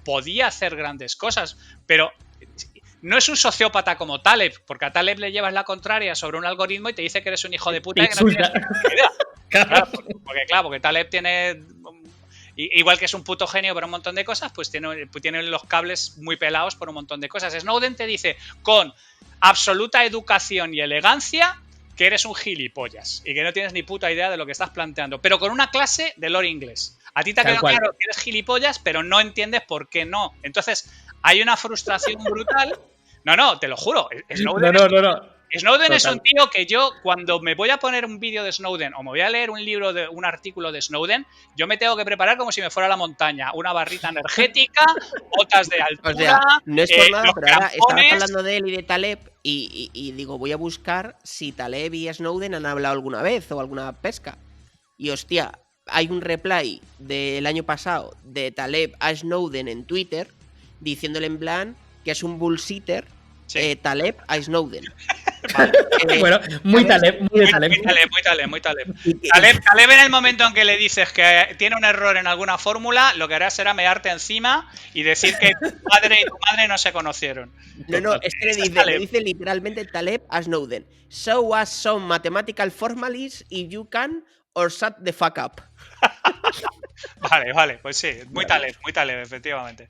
Speaker 1: podía hacer grandes cosas, pero no es un sociópata como Taleb, porque a Taleb le llevas la contraria sobre un algoritmo y te dice que eres un hijo de puta y que no tienes ni idea. Porque Taleb tiene, igual que es un puto genio por un montón de cosas, pues tiene los cables muy pelados por un montón de cosas. Snowden te dice con absoluta educación y elegancia que eres un gilipollas y que no tienes ni puta idea de lo que estás planteando, pero con una clase de lore inglés. A ti te ha quedado claro que eres gilipollas, pero no entiendes por qué no. Entonces, hay una frustración brutal. No, te lo juro. Snowden es un tío que yo, cuando me voy a poner un vídeo de Snowden o me voy a leer un artículo de Snowden, yo me tengo que preparar como si me fuera a la montaña. Una barrita energética, botas de altura.
Speaker 3: O sea, no es por nada, pero ahora estabas hablando de él y de Taleb y digo, voy a buscar si Taleb y Snowden han hablado alguna vez o alguna pesca. Y hostia, hay un reply del año pasado de Taleb a Snowden en Twitter diciéndole en plan que es un bullshitter. Sí. Taleb a Snowden.
Speaker 2: Vale. Bueno, muy Taleb.
Speaker 1: Muy Taleb. Taleb en el momento en que le dices que tiene un error en alguna fórmula, lo que hará será mearte encima y decir que tu padre y tu madre no se conocieron.
Speaker 3: No, es que le dice literalmente Taleb a Snowden. Show us some mathematical formulas if you can, or shut the fuck up.
Speaker 1: Vale, pues sí, muy Taleb, efectivamente.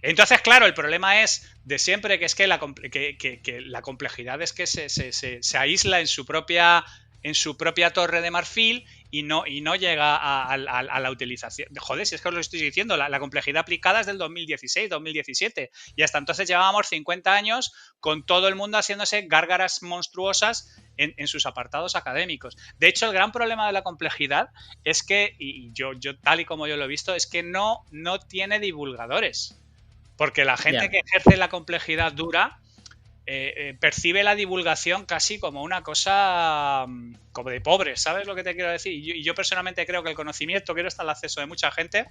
Speaker 1: Entonces, claro, el problema es de siempre, que es que la complejidad es que se aísla en su propia torre de marfil y no llega a la utilización. Joder, si es que os lo estoy diciendo, la complejidad aplicada es del 2016, 2017 y hasta entonces llevábamos 50 años con todo el mundo haciéndose gárgaras monstruosas en sus apartados académicos. De hecho, el gran problema de la complejidad es que, y yo tal y como yo lo he visto, es que no tiene divulgadores. Porque la gente que ejerce la complejidad dura percibe la divulgación casi como una cosa como de pobres, ¿sabes lo que te quiero decir? Y yo personalmente creo que el conocimiento, quiero estar al acceso de mucha gente,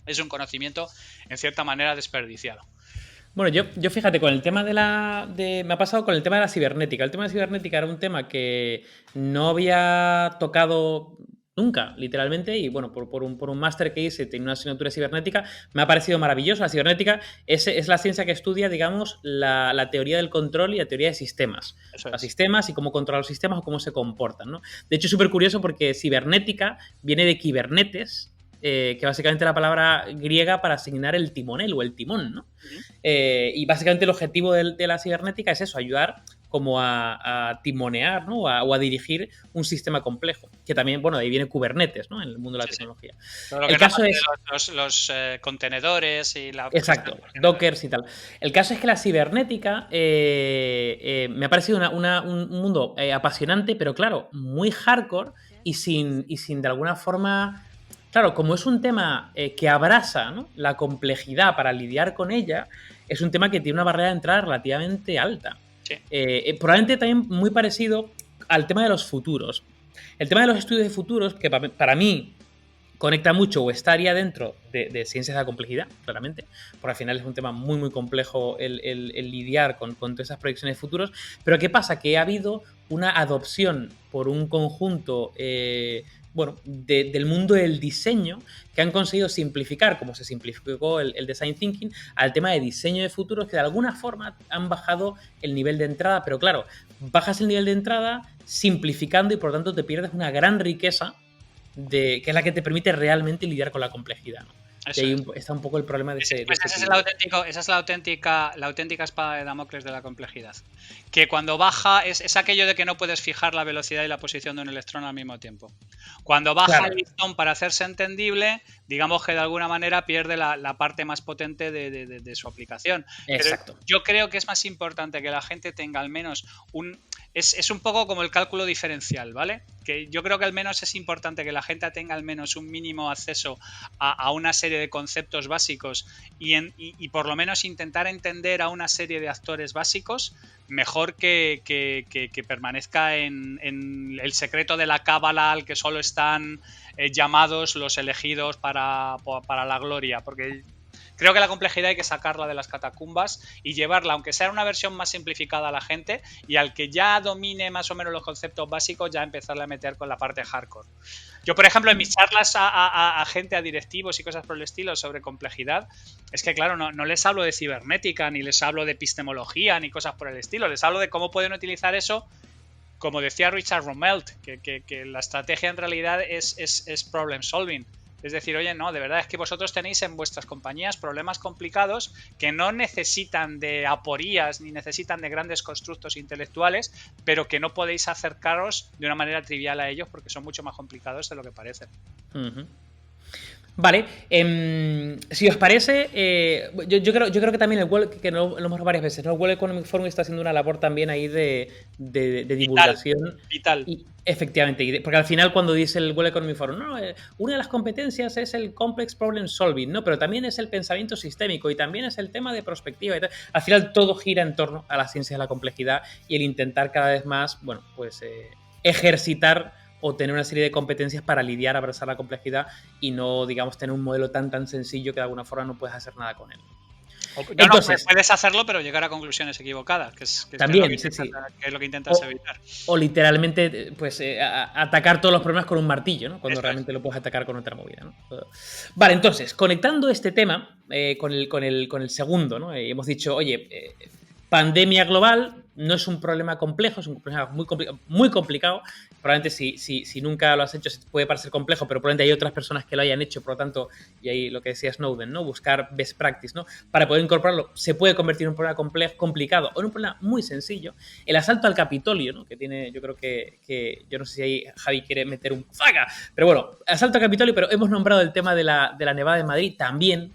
Speaker 1: es un conocimiento en cierta manera desperdiciado.
Speaker 2: Bueno, yo fíjate, con el tema me ha pasado con el tema de la cibernética. El tema de la cibernética era un tema que no había tocado nunca, literalmente, y bueno, por un máster que hice, tenía una asignatura de cibernética, me ha parecido maravilloso. La cibernética es la ciencia que estudia, digamos, la teoría del control y la teoría de sistemas. Los sistemas y cómo controlar los sistemas o cómo se comportan, ¿no? De hecho, es súper curioso porque cibernética viene de kibernetes, que básicamente es la palabra griega para asignar el timonel o el timón, ¿no? Y básicamente el objetivo de la cibernética es eso, ayudar como a timonear, ¿no? o a dirigir un sistema complejo, que también, bueno, de ahí viene Kubernetes, ¿no? En el mundo de la tecnología.
Speaker 1: Todo lo que el caso es los contenedores y la...
Speaker 2: Exacto, dockers y tal. El caso es que la cibernética me ha parecido un mundo apasionante, pero claro, muy hardcore y sin de alguna forma... Claro, como es un tema que abraza, ¿no?, la complejidad para lidiar con ella, es un tema que tiene una barrera de entrada relativamente alta. Sí. Probablemente también muy parecido al tema de los futuros. El tema de los estudios de futuros, que para mí, conecta mucho o estaría dentro de ciencias de la complejidad, claramente, porque al final es un tema muy, muy complejo el lidiar con todas esas proyecciones futuras. Pero ¿qué pasa? Que ha habido una adopción por un conjunto del mundo del diseño que han conseguido simplificar, como se simplificó el design thinking, al tema de diseño de futuros, que de alguna forma han bajado el nivel de entrada, pero claro, bajas el nivel de entrada simplificando y por tanto te pierdes una gran riqueza que es la que te permite realmente lidiar con la complejidad, ¿no? Y ahí está un poco el problema de ese.
Speaker 1: Pues esa es la auténtica espada de Damocles de la complejidad. Que cuando baja es aquello de que no puedes fijar la velocidad y la posición de un electrón al mismo tiempo. Cuando baja el listón para hacerse entendible, digamos que de alguna manera pierde la parte más potente de su aplicación.
Speaker 2: Exacto.
Speaker 1: Pero yo creo que es más importante que la gente tenga al menos es un poco como el cálculo diferencial, ¿vale? Que yo creo que al menos es importante que la gente tenga al menos un mínimo acceso a una serie de conceptos básicos y por lo menos intentar entender a una serie de actores básicos, mejor que permanezca en el secreto de la cábala al que solo están llamados los elegidos para la gloria, porque creo que la complejidad hay que sacarla de las catacumbas y llevarla, aunque sea una versión más simplificada a la gente, y al que ya domine más o menos los conceptos básicos, ya empezarle a meter con la parte hardcore. Yo, por ejemplo, en mis charlas a gente, a directivos y cosas por el estilo sobre complejidad, es que, claro, no les hablo de cibernética, ni les hablo de epistemología, ni cosas por el estilo. Les hablo de cómo pueden utilizar eso, como decía Richard Rummelt, que la estrategia en realidad es problem solving. Es decir, oye, no, de verdad es que vosotros tenéis en vuestras compañías problemas complicados que no necesitan de aporías ni necesitan de grandes constructos intelectuales, pero que no podéis acercaros de una manera trivial a ellos porque son mucho más complicados de lo que parecen.
Speaker 2: Uh-huh. Vale, si os parece, yo creo que también el World, que lo hemos hablado varias veces, ¿no? El World Economic Forum está haciendo una labor también ahí de divulgación.
Speaker 1: Vital.
Speaker 2: Y, efectivamente, porque al final cuando dice el World Economic Forum, no, una de las competencias es el complex problem solving, ¿no? Pero también es el pensamiento sistémico y también es el tema de perspectiva y tal. Al final todo gira en torno a la ciencia de la complejidad y el intentar cada vez más, ejercitar o tener una serie de competencias para lidiar, abrazar la complejidad y no, digamos, tener un modelo tan sencillo que de alguna forma no puedes hacer nada con él.
Speaker 1: Entonces, puedes hacerlo, pero llegar a conclusiones equivocadas, que es lo que intentas evitar.
Speaker 2: O literalmente, atacar todos los problemas con un martillo, ¿no? Cuando realmente lo puedes atacar con otra movida, ¿no? Vale, entonces, conectando este tema con el segundo, ¿no? Hemos dicho, oye, pandemia global no es un problema complejo, es un problema muy complicado. Probablemente si nunca lo has hecho puede parecer complejo, pero probablemente hay otras personas que lo hayan hecho, por lo tanto, y ahí lo que decía Snowden, ¿no? Buscar best practice, ¿no? Para poder incorporarlo, se puede convertir en un problema complicado o en un problema muy sencillo. El asalto al Capitolio, ¿no? Que tiene, yo creo que yo no sé si ahí Javi quiere meter un ¡zaga! Pero bueno, asalto al Capitolio, pero hemos nombrado el tema de la nevada de Madrid, también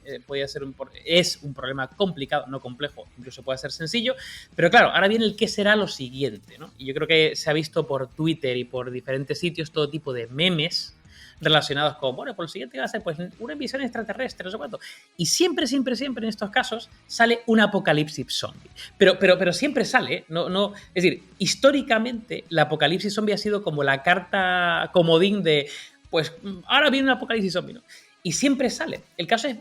Speaker 2: es un problema complicado, no complejo, incluso puede ser sencillo, pero claro, ahora viene el qué será lo siguiente, ¿no? Y yo creo que se ha visto por Twitter y por diferentes sitios todo tipo de memes relacionados con, bueno, por lo siguiente va a ser pues una invasión extraterrestre, no sé cuánto. Y siempre en estos casos sale un apocalipsis zombie. Pero siempre sale, no, es decir, históricamente el apocalipsis zombie ha sido como la carta comodín de, pues ahora viene un apocalipsis zombie, ¿no? Y siempre sale. El caso es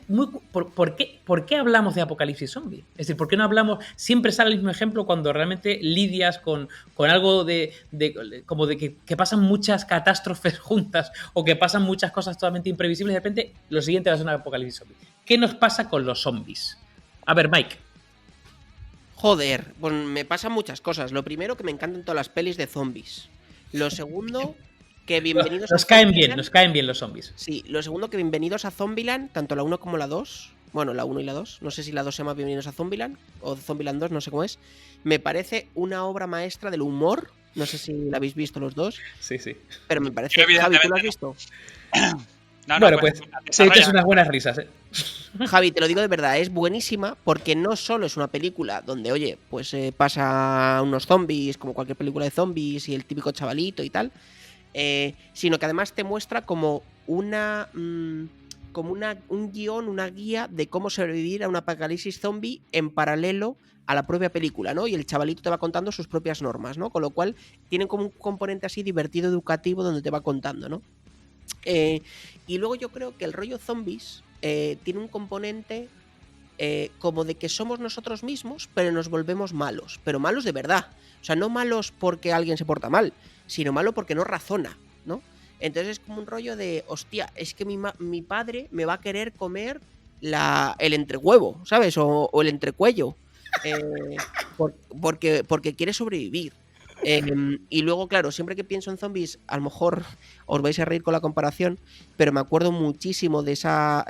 Speaker 2: ¿por qué hablamos de apocalipsis zombie? Es decir, ¿por qué no hablamos? Siempre sale el mismo ejemplo cuando realmente lidias con algo como de que pasan muchas catástrofes juntas o que pasan muchas cosas totalmente imprevisibles. De repente, lo siguiente va a ser un apocalipsis zombie. ¿Qué nos pasa con los zombies? A ver, Mike.
Speaker 3: Joder, pues me pasan muchas cosas. Lo primero, que me encantan todas las pelis de zombies. Lo segundo, que bienvenidos
Speaker 2: nos caen bien los zombies.
Speaker 3: Sí, lo segundo, que bienvenidos a Zombieland, tanto la 1 como la 2. Bueno, la 1 y la 2. No sé si la 2 se llama Bienvenidos a Zombieland o Zombieland 2, no sé cómo es. Me parece una obra maestra del humor. No sé si la habéis visto los dos.
Speaker 2: Sí.
Speaker 3: Pero me parece... Javi, ¿tú lo has visto?
Speaker 1: No,
Speaker 2: bueno, pues te echas unas buenas risas, ¿eh?
Speaker 3: Javi, te lo digo de verdad, es buenísima porque no solo es una película donde, oye, pues pasa unos zombies, como cualquier película de zombies y el típico chavalito y tal, sino que además te muestra como un guión, una guía de cómo sobrevivir a un apocalipsis zombie en paralelo a la propia película, ¿no? Y el chavalito te va contando sus propias normas, ¿no? Con lo cual tienen como un componente así divertido, educativo, donde te va contando, ¿no? Y luego yo creo que el rollo zombies tiene un componente como de que somos nosotros mismos, pero nos volvemos malos. Pero malos de verdad. O sea, no malos porque alguien se porta mal, sino malo porque no razona, ¿no? Entonces es como un rollo de, hostia, es que mi padre me va a querer comer el entrehuevo, ¿sabes? O el entrecuello. Porque quiere sobrevivir. Y luego, claro, siempre que pienso en zombies, a lo mejor os vais a reír con la comparación, pero me acuerdo muchísimo de esa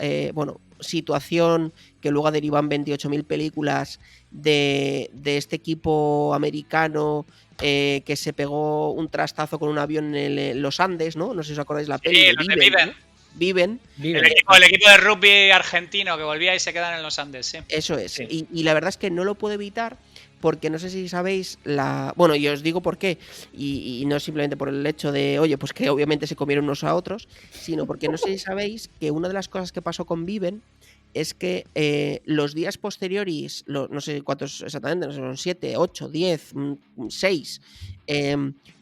Speaker 3: situación que luego deriva en 28.000 películas de este equipo americano que se pegó un trastazo con un avión en los Andes, ¿no? No sé si os acordáis la peli de
Speaker 1: los
Speaker 3: Viven,
Speaker 1: de Viven.
Speaker 3: ¿no? Viven.
Speaker 1: El equipo de rugby argentino que volvía y se quedan en los Andes, sí.
Speaker 3: Eso es.
Speaker 2: Sí.
Speaker 3: Y la verdad es que no lo puedo evitar porque no sé si sabéis Bueno, y os digo por qué. Y no simplemente por el hecho de, oye, pues que obviamente se comieron unos a otros, sino porque no sé si sabéis que una de las cosas que pasó con Viven es que los días posteriores, no sé cuántos exactamente, no sé, son 7, 8, 10, 6,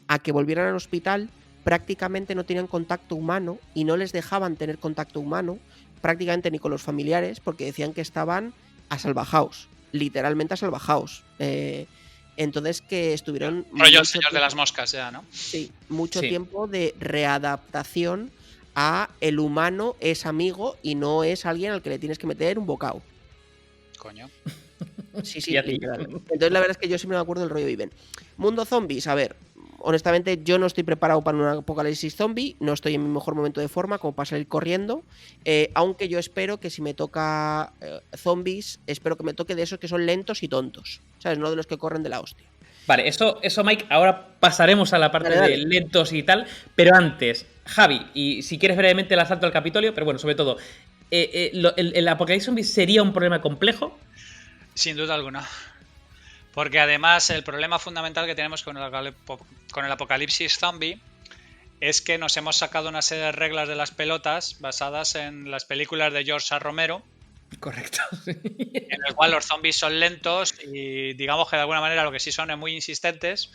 Speaker 3: a que volvieran al hospital, prácticamente no tenían contacto humano y no les dejaban tener contacto humano prácticamente ni con los familiares porque decían que estaban asalvajaos, literalmente asalvajaos. Entonces que estuvieron...
Speaker 1: Rollo el señor de las moscas ya, ¿no?
Speaker 3: Sí, mucho tiempo de readaptación a el humano es amigo y no es alguien al que le tienes que meter un bocado.
Speaker 1: Coño.
Speaker 3: Sí, literal. Entonces la verdad es que yo siempre me acuerdo del rollo Viven. Mundo zombies, a ver, honestamente yo no estoy preparado para un apocalipsis zombie, no estoy en mi mejor momento de forma como para salir corriendo, aunque yo espero que si me toca zombies, espero que me toque de esos que son lentos y tontos, ¿sabes? No de los que corren de la hostia.
Speaker 2: Vale, eso Mike, ahora pasaremos a la parte de lentos y tal, pero antes, Javi, y si quieres brevemente el asalto al Capitolio, pero bueno, sobre todo, ¿el apocalipsis zombie sería un problema complejo?
Speaker 1: Sin duda alguna. Porque además el problema fundamental que tenemos con el apocalipsis zombie es que nos hemos sacado una serie de reglas de las pelotas basadas en las películas de George A. Romero.
Speaker 2: Correcto.
Speaker 1: En el cual los zombies son lentos y digamos que de alguna manera lo que sí son es muy insistentes,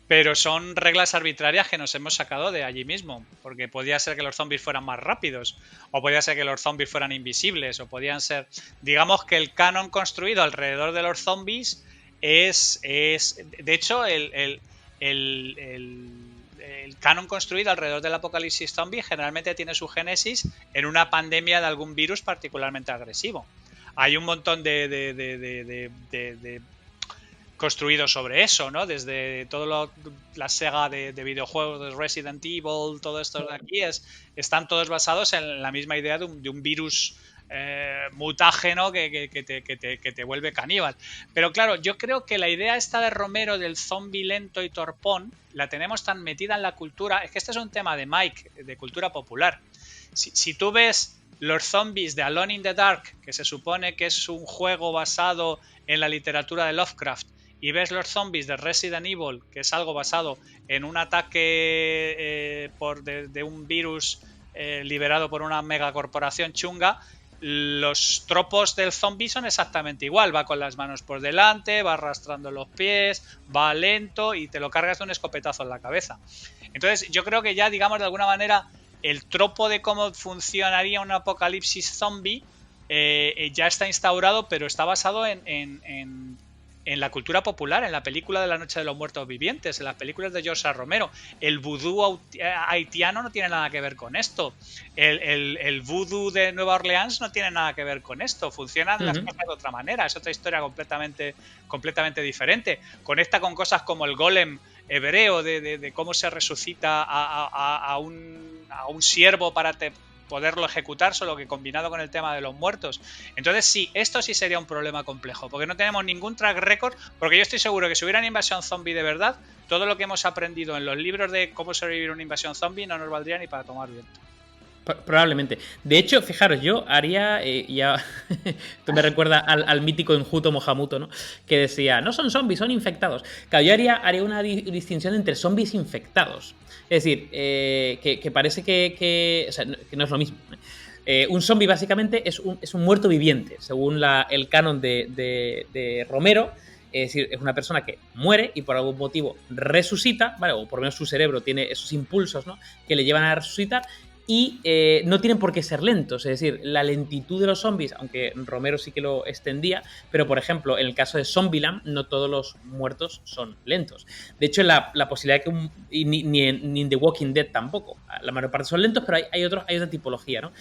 Speaker 1: pero son reglas arbitrarias que nos hemos sacado de allí mismo, porque podía ser que los zombies fueran más rápidos, o podía ser que los zombies fueran invisibles, o podían ser... Digamos que el canon construido alrededor de los zombies es de hecho, el canon construido alrededor del apocalipsis zombie generalmente tiene su génesis en una pandemia de algún virus particularmente agresivo. Hay un montón de construido sobre eso, ¿no? Desde toda la saga de videojuegos de Resident Evil, todo esto de aquí, están todos basados en la misma idea de un virus mutágeno que te vuelve caníbal. Pero claro, yo creo que la idea esta de Romero del zombie lento y torpón la tenemos tan metida en la cultura, es que este es un tema de Mike, de cultura popular. Si tú ves los zombies de Alone in the Dark, que se supone que es un juego basado en la literatura de Lovecraft, y ves los zombies de Resident Evil, que es algo basado en un ataque de un virus liberado por una megacorporación chunga, los tropos del zombie son exactamente igual. Va con las manos por delante, va arrastrando los pies, va lento y te lo cargas de un escopetazo en la cabeza. Entonces yo creo que ya, digamos, de alguna manera el tropo de cómo funcionaría un apocalipsis zombie ya está instaurado, pero está basado en la cultura popular, en la película de La Noche de los Muertos Vivientes, en las películas de George A. Romero. El vudú haitiano no tiene nada que ver con esto. El vudú de Nueva Orleans no tiene nada que ver con esto. Funcionan las cosas de otra manera. Es otra historia completamente diferente. Conecta con cosas como el golem hebreo, de cómo se resucita a un siervo para poderlo ejecutar, solo que combinado con el tema de los muertos. Entonces sí, esto sí sería un problema complejo, porque no tenemos ningún track record, porque yo estoy seguro que si hubiera una invasión zombie de verdad, todo lo que hemos aprendido en los libros de cómo sobrevivir a una invasión zombie no nos valdría ni para tomar viento.
Speaker 2: Probablemente. De hecho, fijaros, yo haría, esto me recuerda al mítico enjuto Mohamuto, ¿no? Que decía, no son zombies, son infectados. Claro, yo haría una distinción entre zombies infectados. Es decir, que parece o sea, que no es lo mismo. Un zombie básicamente es un muerto viviente, según el canon de Romero. Es decir, es una persona que muere y por algún motivo resucita, ¿vale? O por lo menos su cerebro tiene esos impulsos, ¿no? Que le llevan a resucitar. y no tienen por qué ser lentos. Es decir, la lentitud de los zombies, aunque Romero sí que lo extendía, pero por ejemplo, en el caso de Zombieland, no todos los muertos son lentos. De hecho, la posibilidad de que ni en The Walking Dead tampoco. La mayor parte son lentos, pero hay otra tipología, ¿no?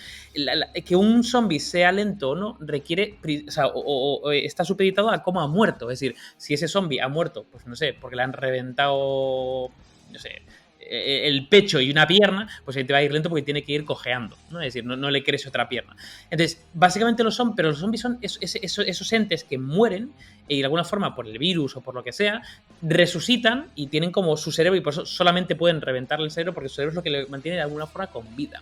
Speaker 2: Que un zombie sea lento o no requiere, o sea, o está supeditado a cómo ha muerto. Es decir, si ese zombie ha muerto, pues no sé, porque le han reventado, no sé, el pecho y una pierna, pues ahí te va a ir lento porque tiene que ir cojeando, ¿no? Es decir, no le crece otra pierna. Entonces, básicamente pero los zombies son esos entes que mueren y de alguna forma por el virus o por lo que sea, resucitan y tienen como su cerebro y por eso solamente pueden reventarle el cerebro porque su cerebro es lo que le mantiene de alguna forma con vida.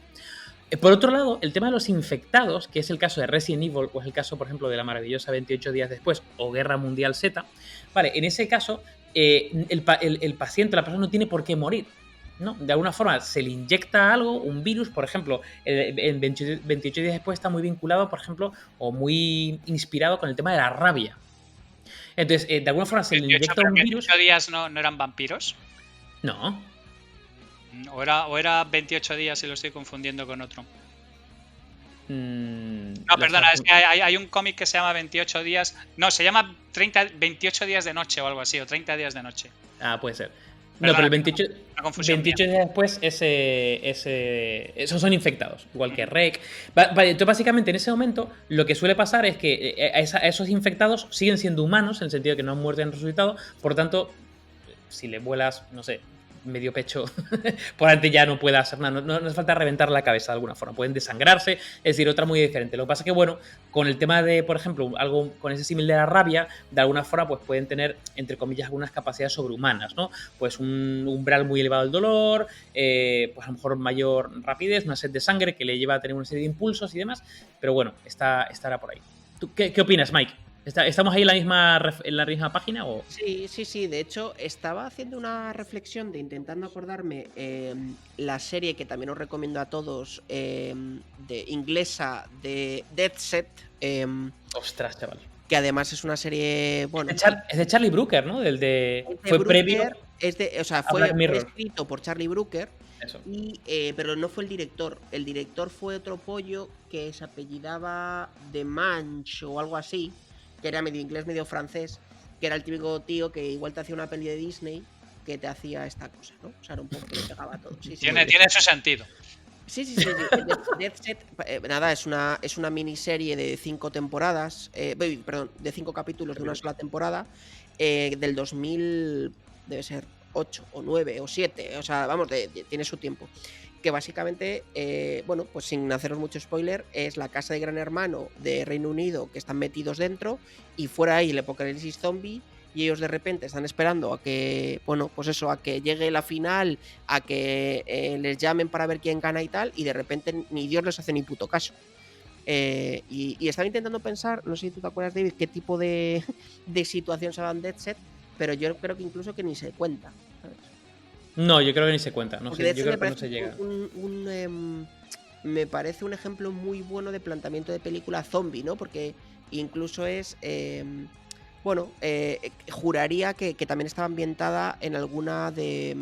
Speaker 2: Por otro lado, el tema de los infectados, que es el caso de Resident Evil o es el caso, por ejemplo, de la maravillosa 28 días después o Guerra Mundial Z, vale, en ese caso el paciente, la persona no tiene por qué morir, ¿no? De alguna forma se le inyecta algo, un virus, por ejemplo, en 28 días después está muy vinculado, por ejemplo, o muy inspirado con el tema de la rabia. Entonces, de alguna forma se le inyecta un virus.
Speaker 1: ¿28 días no eran vampiros?
Speaker 2: No.
Speaker 1: ¿O era 28 días y lo estoy confundiendo con otro? No, perdona, es que hay un cómic que se llama 28 días. No, se llama 28 días de noche o algo así, o 30 días de noche.
Speaker 2: Ah, puede ser.
Speaker 1: Perdona,
Speaker 2: no, pero el 28 días después esos son infectados, igual que REC. Entonces, básicamente, en ese momento, lo que suele pasar es que a esos infectados siguen siendo humanos, en el sentido de que no han muerto y han resucitado. Por tanto, si le vuelas, no sé, medio pecho por antes ya no puede hacer nada, no hace falta reventar la cabeza de alguna forma, pueden desangrarse, es decir, otra muy diferente. Lo que pasa es que, bueno, con el tema de, por ejemplo, algo con ese símil de la rabia, de alguna forma pues pueden tener, entre comillas, algunas capacidades sobrehumanas, ¿no? Pues un umbral muy elevado del dolor, pues a lo mejor mayor rapidez, una sed de sangre que le lleva a tener una serie de impulsos y demás, pero bueno, estará por ahí. ¿Tú qué opinas, Mike? ¿Estamos ahí en la misma página? ¿O?
Speaker 3: Sí. De hecho, estaba haciendo una reflexión de intentando acordarme la serie que también os recomiendo a todos, de inglesa, de Dead Set.
Speaker 2: Ostras, chaval.
Speaker 3: Que además es una serie. Bueno,
Speaker 2: es de Charlie Brooker, ¿no? Fue
Speaker 3: Brooker,
Speaker 2: previo.
Speaker 3: Fue escrito por Charlie Brooker.
Speaker 2: Eso.
Speaker 3: Pero no fue el director. El director fue otro pollo que se apellidaba The Manch o algo así, que era medio inglés, medio francés, que era el típico tío que igual te hacía una peli de Disney que te hacía esta cosa, ¿no? O sea, era un poco que le pegaba todo.
Speaker 1: Tiene su sentido.
Speaker 3: Sí. Dead Set, nada, es una miniserie de 5 temporadas, de 5 capítulos de una sola temporada, del 2000, debe ser 8 o 9 o 7, o sea, vamos, tiene su tiempo. Que básicamente, bueno, pues sin haceros mucho spoiler, es la casa de Gran Hermano de Reino Unido que están metidos dentro y fuera hay el apocalipsis zombie y ellos de repente están esperando a que, bueno, pues eso, a que llegue la final, a que les llamen para ver quién gana y tal, y de repente ni Dios les hace ni puto caso. Y estaba intentando pensar, no sé si tú te acuerdas, David, qué tipo de situación se va en Dead Set, pero yo creo que incluso que ni se cuenta, ¿sabes?
Speaker 2: No, yo creo que ni se cuenta. No
Speaker 3: Porque
Speaker 2: sé, yo creo que no se llega.
Speaker 3: Me parece un ejemplo muy bueno de planteamiento de película zombie, ¿no? Porque incluso es. Juraría que también estaba ambientada en alguna de.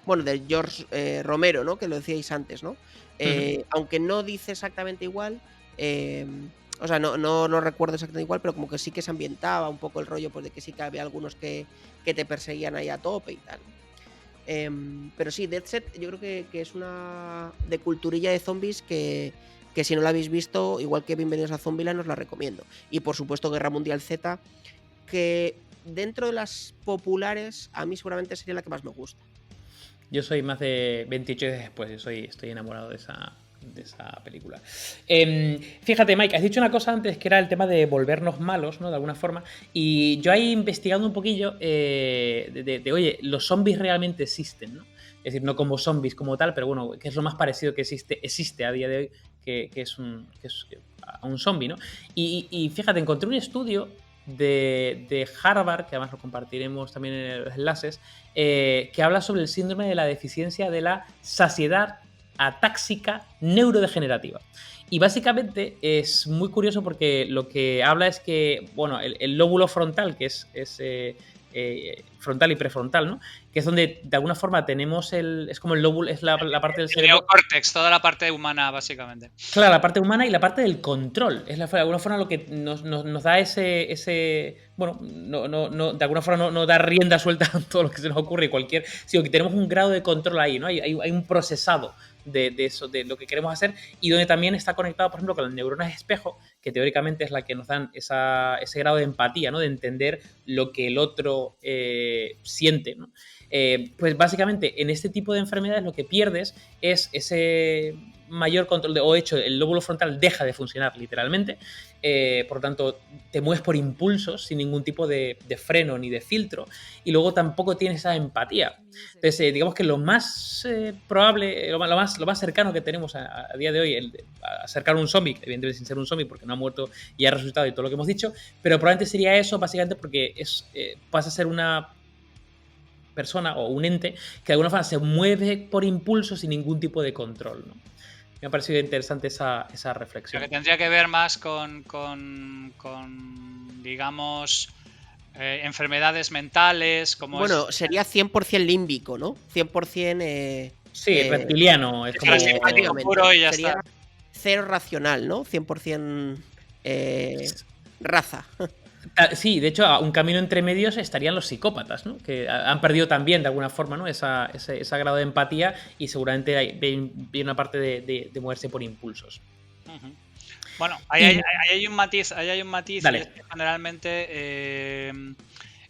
Speaker 3: Bueno, de George Romero, ¿no? Que lo decíais antes, ¿no? Aunque no dice exactamente igual. O sea, no recuerdo exactamente igual, pero como que sí que se ambientaba un poco el rollo, pues de que sí que había algunos que te perseguían ahí a tope y tal. Pero sí, Dead Set yo creo que es una de culturilla de zombies que si no la habéis visto, igual que Bienvenidos a Zombieland, os la recomiendo. Y por supuesto Guerra Mundial Z, que dentro de las populares a mí seguramente sería la que más me gusta.
Speaker 2: Yo soy más de 28 días después, estoy enamorado de esa película. Fíjate, Mike, has dicho una cosa antes que era el tema de volvernos malos, ¿no? De alguna forma. Y yo ahí investigando un poquillo oye, los zombies realmente existen, ¿no? Es decir, no como zombies como tal, pero bueno, que es lo más parecido que existe a día de hoy, que es a un zombie, ¿no? Y fíjate, encontré un estudio de Harvard, que además lo compartiremos también en los enlaces, que habla sobre el síndrome de la deficiencia de la saciedad atáxica neurodegenerativa. Y básicamente es muy curioso porque lo que habla es que, bueno, el lóbulo frontal, que es frontal y prefrontal, ¿no? que es donde de alguna forma tenemos es como el lóbulo, es la parte del
Speaker 1: El
Speaker 2: cerebro.
Speaker 1: neocórtex, toda la parte humana, básicamente.
Speaker 2: Claro, la parte humana y la parte del control. Es de alguna forma lo que nos da ese. Bueno, de alguna forma no da rienda suelta a todo lo que se nos ocurre, sino que tenemos un grado de control ahí, ¿no? Hay un procesado de eso, de lo que queremos hacer, y donde también está conectado, por ejemplo, con las neuronas espejo, que teóricamente es la que nos dan ese grado de empatía, ¿no? De entender lo que el otro siente, ¿no? Pues básicamente en este tipo de enfermedades lo que pierdes es ese mayor control, o de hecho el lóbulo frontal deja de funcionar literalmente, por lo tanto te mueves por impulsos sin ningún tipo de freno ni de filtro, y luego tampoco tienes esa empatía. Entonces digamos que lo más probable, lo más cercano que tenemos a día de hoy, acercar a un zombie, evidentemente sin ser un zombie porque no ha muerto y ha resucitado y todo lo que hemos dicho, pero probablemente sería eso, básicamente porque pasa a ser una persona o un ente que de alguna forma se mueve por impulso sin ningún tipo de control, ¿no? Me ha parecido interesante esa reflexión.
Speaker 1: Lo que tendría que ver más con digamos, enfermedades mentales, como
Speaker 3: bueno, sería 100% límbico, ¿no? 100%...
Speaker 2: sí, reptiliano. Es como...
Speaker 1: puro y ya
Speaker 3: sería
Speaker 1: está.
Speaker 3: Cero racional, ¿no? 100% raza.
Speaker 2: Sí, de hecho, a un camino entre medios estarían los psicópatas, ¿no? Que han perdido también, de alguna forma, ¿no? Ese grado de empatía, y seguramente viene una parte de moverse por impulsos.
Speaker 1: Uh-huh. Bueno, ahí hay un matiz,
Speaker 2: Dale.
Speaker 1: y es que generalmente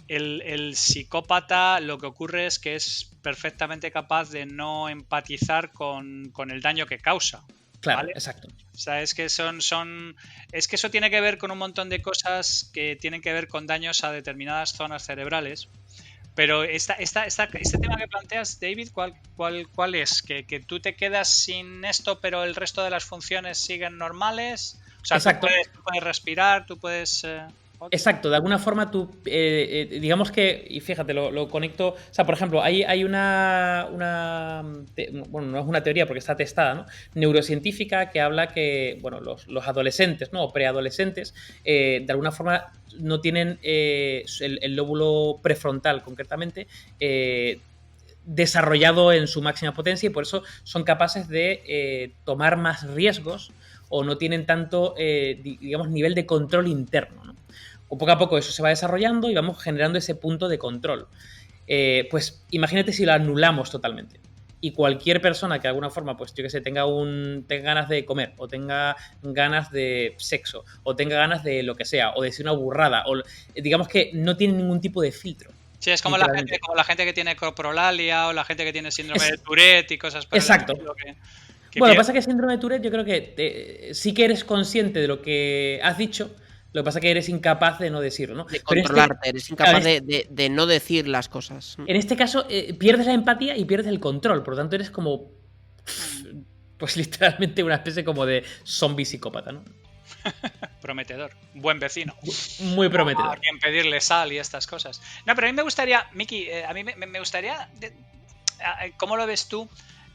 Speaker 1: el psicópata, lo que ocurre es que es perfectamente capaz de no empatizar con el daño que causa.
Speaker 2: Claro,
Speaker 1: ¿vale?
Speaker 2: exacto.
Speaker 1: O sea, es que es que eso tiene que ver con un montón de cosas que tienen que ver con daños a determinadas zonas cerebrales. Pero este tema que planteas, David, ¿cuál es? ¿Que tú te quedas sin esto, pero el resto de las funciones siguen normales? O sea,
Speaker 2: exacto.
Speaker 1: Tú puedes respirar, tú puedes...
Speaker 2: Exacto, de alguna forma tú, digamos que, y fíjate, lo conecto, o sea, por ejemplo, hay una bueno, no es una teoría porque está testada, ¿no? Neurocientífica, que habla que, bueno, los adolescentes, ¿no? O preadolescentes, de alguna forma no tienen el lóbulo prefrontal, concretamente, desarrollado en su máxima potencia, y por eso son capaces de tomar más riesgos, o no tienen tanto, digamos, nivel de control interno, ¿no? O poco a poco eso se va desarrollando y vamos generando ese punto de control. Pues imagínate si lo anulamos totalmente. Y cualquier persona que de alguna forma, pues yo que sé, tenga ganas de comer, o tenga ganas de sexo, o tenga ganas de lo que sea, o de decir una burrada, o digamos que no tiene ningún tipo de filtro.
Speaker 1: Sí, es como la gente que tiene coprolalia, o la gente que tiene síndrome de Tourette y cosas por
Speaker 2: exacto.
Speaker 1: el estilo.
Speaker 2: Bueno, lo que pasa es que síndrome de Tourette, yo creo que sí que eres consciente de lo que has dicho. Lo que pasa es que eres incapaz de no decirlo, ¿no?
Speaker 3: De controlarte, eres incapaz de no decir las cosas.
Speaker 2: En este caso, pierdes la empatía y pierdes el control. Por lo tanto, eres como... pues literalmente una especie como de zombie psicópata, ¿no?
Speaker 1: Prometedor. Buen vecino.
Speaker 2: Muy prometedor.
Speaker 1: A quien pedirle sal y estas cosas. No, pero a mí me gustaría, Miki, a mí me gustaría... ¿Cómo lo ves tú?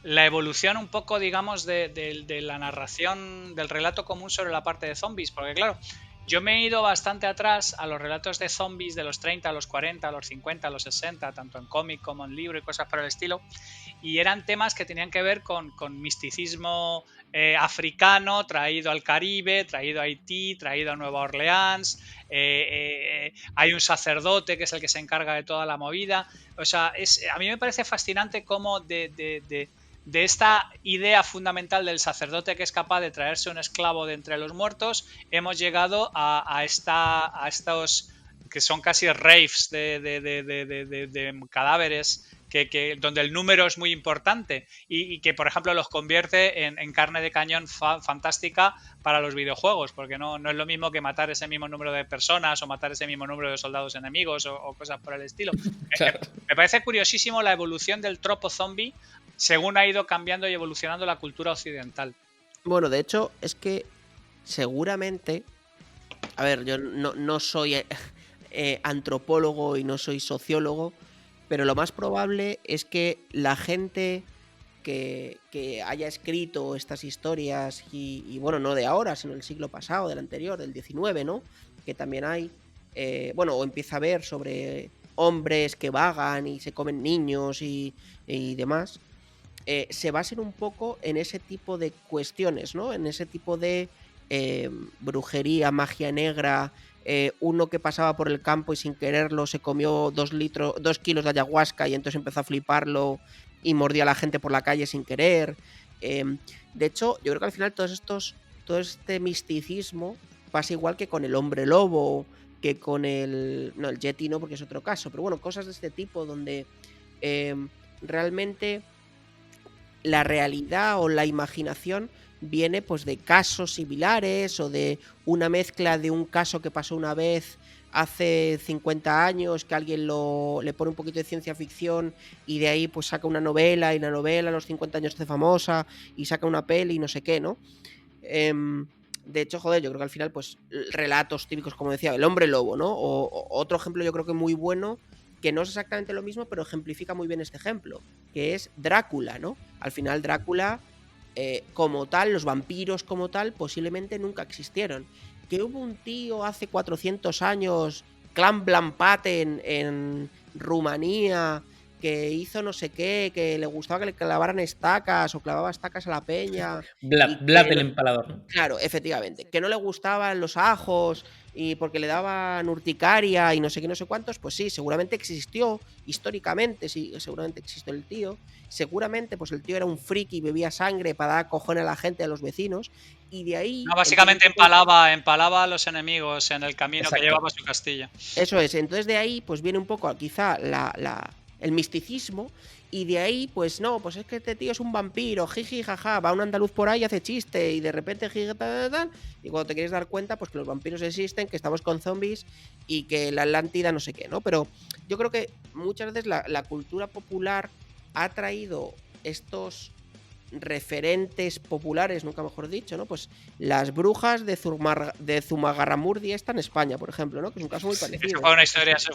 Speaker 1: La evolución un poco, digamos, de la narración, del relato común sobre la parte de zombies. Porque claro... Yo me he ido bastante atrás a los relatos de zombies de los 30, a los 40, a los 50, a los 60, tanto en cómic como en libro y cosas por el estilo, y eran temas que tenían que ver con misticismo africano traído al Caribe, traído a Haití, traído a Nueva Orleans. Hay un sacerdote que es el que se encarga de toda la movida. O sea, a mí me parece fascinante cómo de esta idea fundamental del sacerdote que es capaz de traerse un esclavo de entre los muertos, hemos llegado a estos que son casi raves de cadáveres, donde el número es muy importante y que, por ejemplo, los convierte en carne de cañón fantástica para los videojuegos, porque no es lo mismo que matar ese mismo número de personas o matar ese mismo número de soldados enemigos o cosas por el estilo. Claro. Me parece curiosísimo la evolución del tropo zombie según ha ido cambiando y evolucionando la cultura occidental.
Speaker 3: Bueno, de hecho, es que seguramente... A ver, yo no soy antropólogo y no soy sociólogo, pero lo más probable es que la gente que haya escrito estas historias, y bueno, no de ahora, sino del siglo pasado, del anterior, del 19, ¿no? Que también hay, bueno, o empieza a ver sobre hombres que vagan y se comen niños y demás, se basen un poco en ese tipo de cuestiones, ¿no? En ese tipo de brujería, magia negra, uno que pasaba por el campo y sin quererlo se comió 2 kilos de ayahuasca y entonces empezó a fliparlo y mordía a la gente por la calle sin querer. De hecho, yo creo que al final todo este misticismo pasa igual que con el hombre lobo, que con el Yeti no, porque es otro caso, pero bueno, cosas de este tipo donde realmente la realidad o la imaginación viene pues de casos similares o de una mezcla de un caso que pasó una vez hace 50 años, que alguien le pone un poquito de ciencia ficción y de ahí pues saca una novela y la novela a los 50 años se hace famosa y saca una peli y no sé qué, ¿no? De hecho, joder, yo creo que al final pues relatos típicos, como decía, el hombre lobo, ¿no? O otro ejemplo yo creo que muy bueno, que no es exactamente lo mismo, pero ejemplifica muy bien este ejemplo, que es Drácula, ¿no? Al final Drácula, como tal, los vampiros como tal, posiblemente nunca existieron. Que hubo un tío hace 400 años, Clan Blampate en Rumanía, que hizo no sé qué, que le gustaba que le clavaran estacas o clavaba estacas a la peña.
Speaker 2: Vlad el empalador, ¿no?
Speaker 3: Claro, efectivamente. Que no le gustaban los ajos y porque le daban urticaria y no sé qué, no sé cuántos, pues sí, seguramente existió históricamente, sí, seguramente existió el tío. Seguramente, pues el tío era un friki y bebía sangre para dar cojones a la gente, a los vecinos. Y de ahí.
Speaker 1: No, básicamente empalaba a los enemigos en el camino
Speaker 3: Exacto.
Speaker 1: que llevaba a su castillo.
Speaker 3: Eso es. Entonces de ahí, pues viene un poco quizá el misticismo. Y de ahí, pues no, pues es que este tío es un vampiro, jiji, jaja, va un andaluz por ahí y hace chiste y de repente jiji, tal, y cuando te quieres dar cuenta, pues que los vampiros existen, que estamos con zombies y que la Atlántida no sé qué, ¿no? Pero yo creo que muchas veces la cultura popular ha traído estos referentes populares, nunca mejor dicho, ¿no? Pues las brujas de Zumagarramurdi está en España, por ejemplo, ¿no? Que es un caso muy parecido.
Speaker 1: Eso fue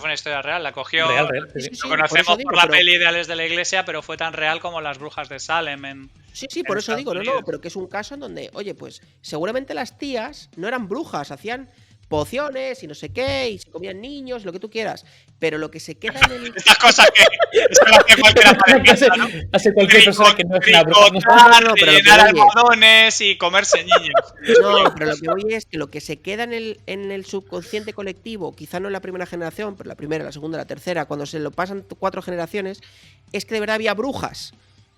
Speaker 1: una historia real, la cogió.
Speaker 2: Real,
Speaker 3: Sí,
Speaker 1: lo conocemos por la peli Ideales de la Iglesia, pero fue tan real como las brujas de Salem
Speaker 3: Sí, por eso digo, no, pero que es un caso en donde, oye, pues seguramente las tías no eran brujas, hacían pociones y no sé qué, y se comían niños, lo que tú quieras, pero lo que se queda en el...
Speaker 1: Estas cosas que hace cualquiera parecida, ¿no?
Speaker 2: Hace cualquier persona que no es una bruja.
Speaker 3: No, pero
Speaker 1: llenar almohadones y comerse niños.
Speaker 3: No, pero lo que voy es que lo que se queda en el subconsciente colectivo, quizá no en la primera generación, pero la primera, la segunda, la tercera, cuando se lo pasan 4 generaciones, es que de verdad había brujas.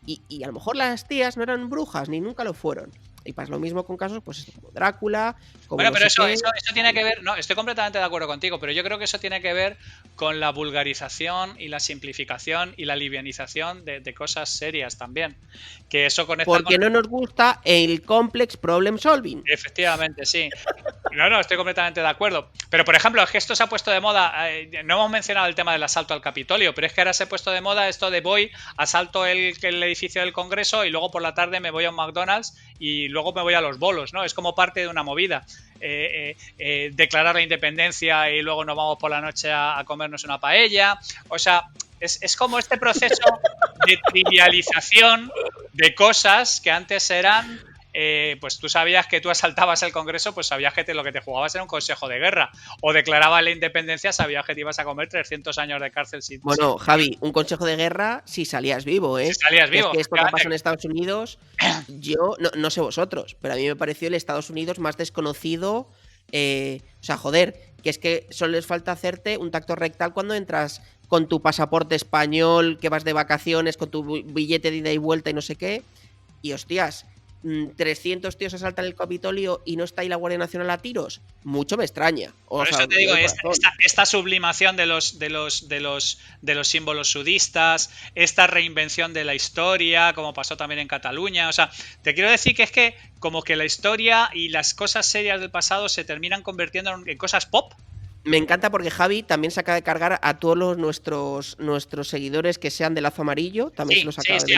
Speaker 3: Y a lo mejor las tías no eran brujas, ni nunca lo fueron. Y pasa lo mismo con casos pues como Drácula, como
Speaker 1: bueno,
Speaker 3: no
Speaker 1: pero
Speaker 3: sé
Speaker 1: eso tiene que ver, no, estoy completamente de acuerdo contigo, pero yo creo que eso tiene que ver con la vulgarización y la simplificación y la livianización de cosas serias también. Que eso conecta
Speaker 3: porque no nos gusta el complex problem solving.
Speaker 1: Efectivamente, sí. No, estoy completamente de acuerdo. Pero, por ejemplo, es que esto se ha puesto de moda. No hemos mencionado el tema del asalto al Capitolio, pero es que ahora se ha puesto de moda esto de voy, asalto el edificio del Congreso y luego por la tarde me voy a un McDonald's y luego me voy a los bolos, ¿no? Es como parte de una movida. Declarar la independencia y luego nos vamos por la noche a comernos una paella. O sea, es como este proceso de trivialización de cosas que antes eran... pues tú sabías que tú asaltabas el Congreso, pues sabías que lo que te jugabas era un consejo de guerra. O declarabas la independencia, sabías que te ibas a comer 300 años de cárcel.
Speaker 3: Bueno, Javi, un consejo de guerra si salías vivo, ¿eh?
Speaker 1: Si salías vivo.
Speaker 3: Es que esto que pasa en Estados Unidos, yo no sé vosotros, pero a mí me pareció el Estados Unidos más desconocido. O sea, joder, que es que solo les falta hacerte un tacto rectal cuando entras con tu pasaporte español, que vas de vacaciones, con tu billete de ida y vuelta y no sé qué. Y hostias, 300 tíos asaltan el Capitolio y no está ahí la Guardia Nacional a tiros, mucho me extraña.
Speaker 1: Por eso te digo, esta sublimación de los símbolos sudistas, esta reinvención de la historia, como pasó también en Cataluña. O sea, te quiero decir que es que como que la historia y las cosas serias del pasado se terminan convirtiendo en cosas pop.
Speaker 3: Me encanta porque Javi también se acaba de cargar a todos nuestros seguidores que sean de lazo amarillo. También se los acaba de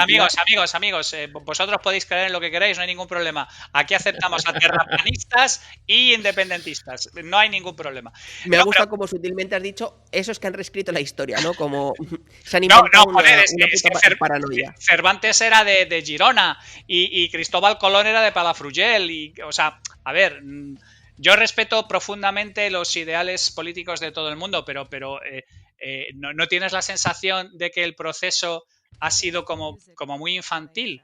Speaker 1: amigos. Vosotros podéis creer en lo que queráis, no hay ningún problema. Aquí aceptamos a terraplanistas y independentistas. No hay ningún problema.
Speaker 3: Me ha gustado como sutilmente has dicho, esos que han reescrito la historia, ¿no? Como se han inventado una puta paranoia.
Speaker 1: Cervantes era de Girona y Cristóbal Colón era de Palafrugell. Y, o sea, a ver... Yo respeto profundamente los ideales políticos de todo el mundo, pero ¿no tienes la sensación de que el proceso ha sido como muy infantil?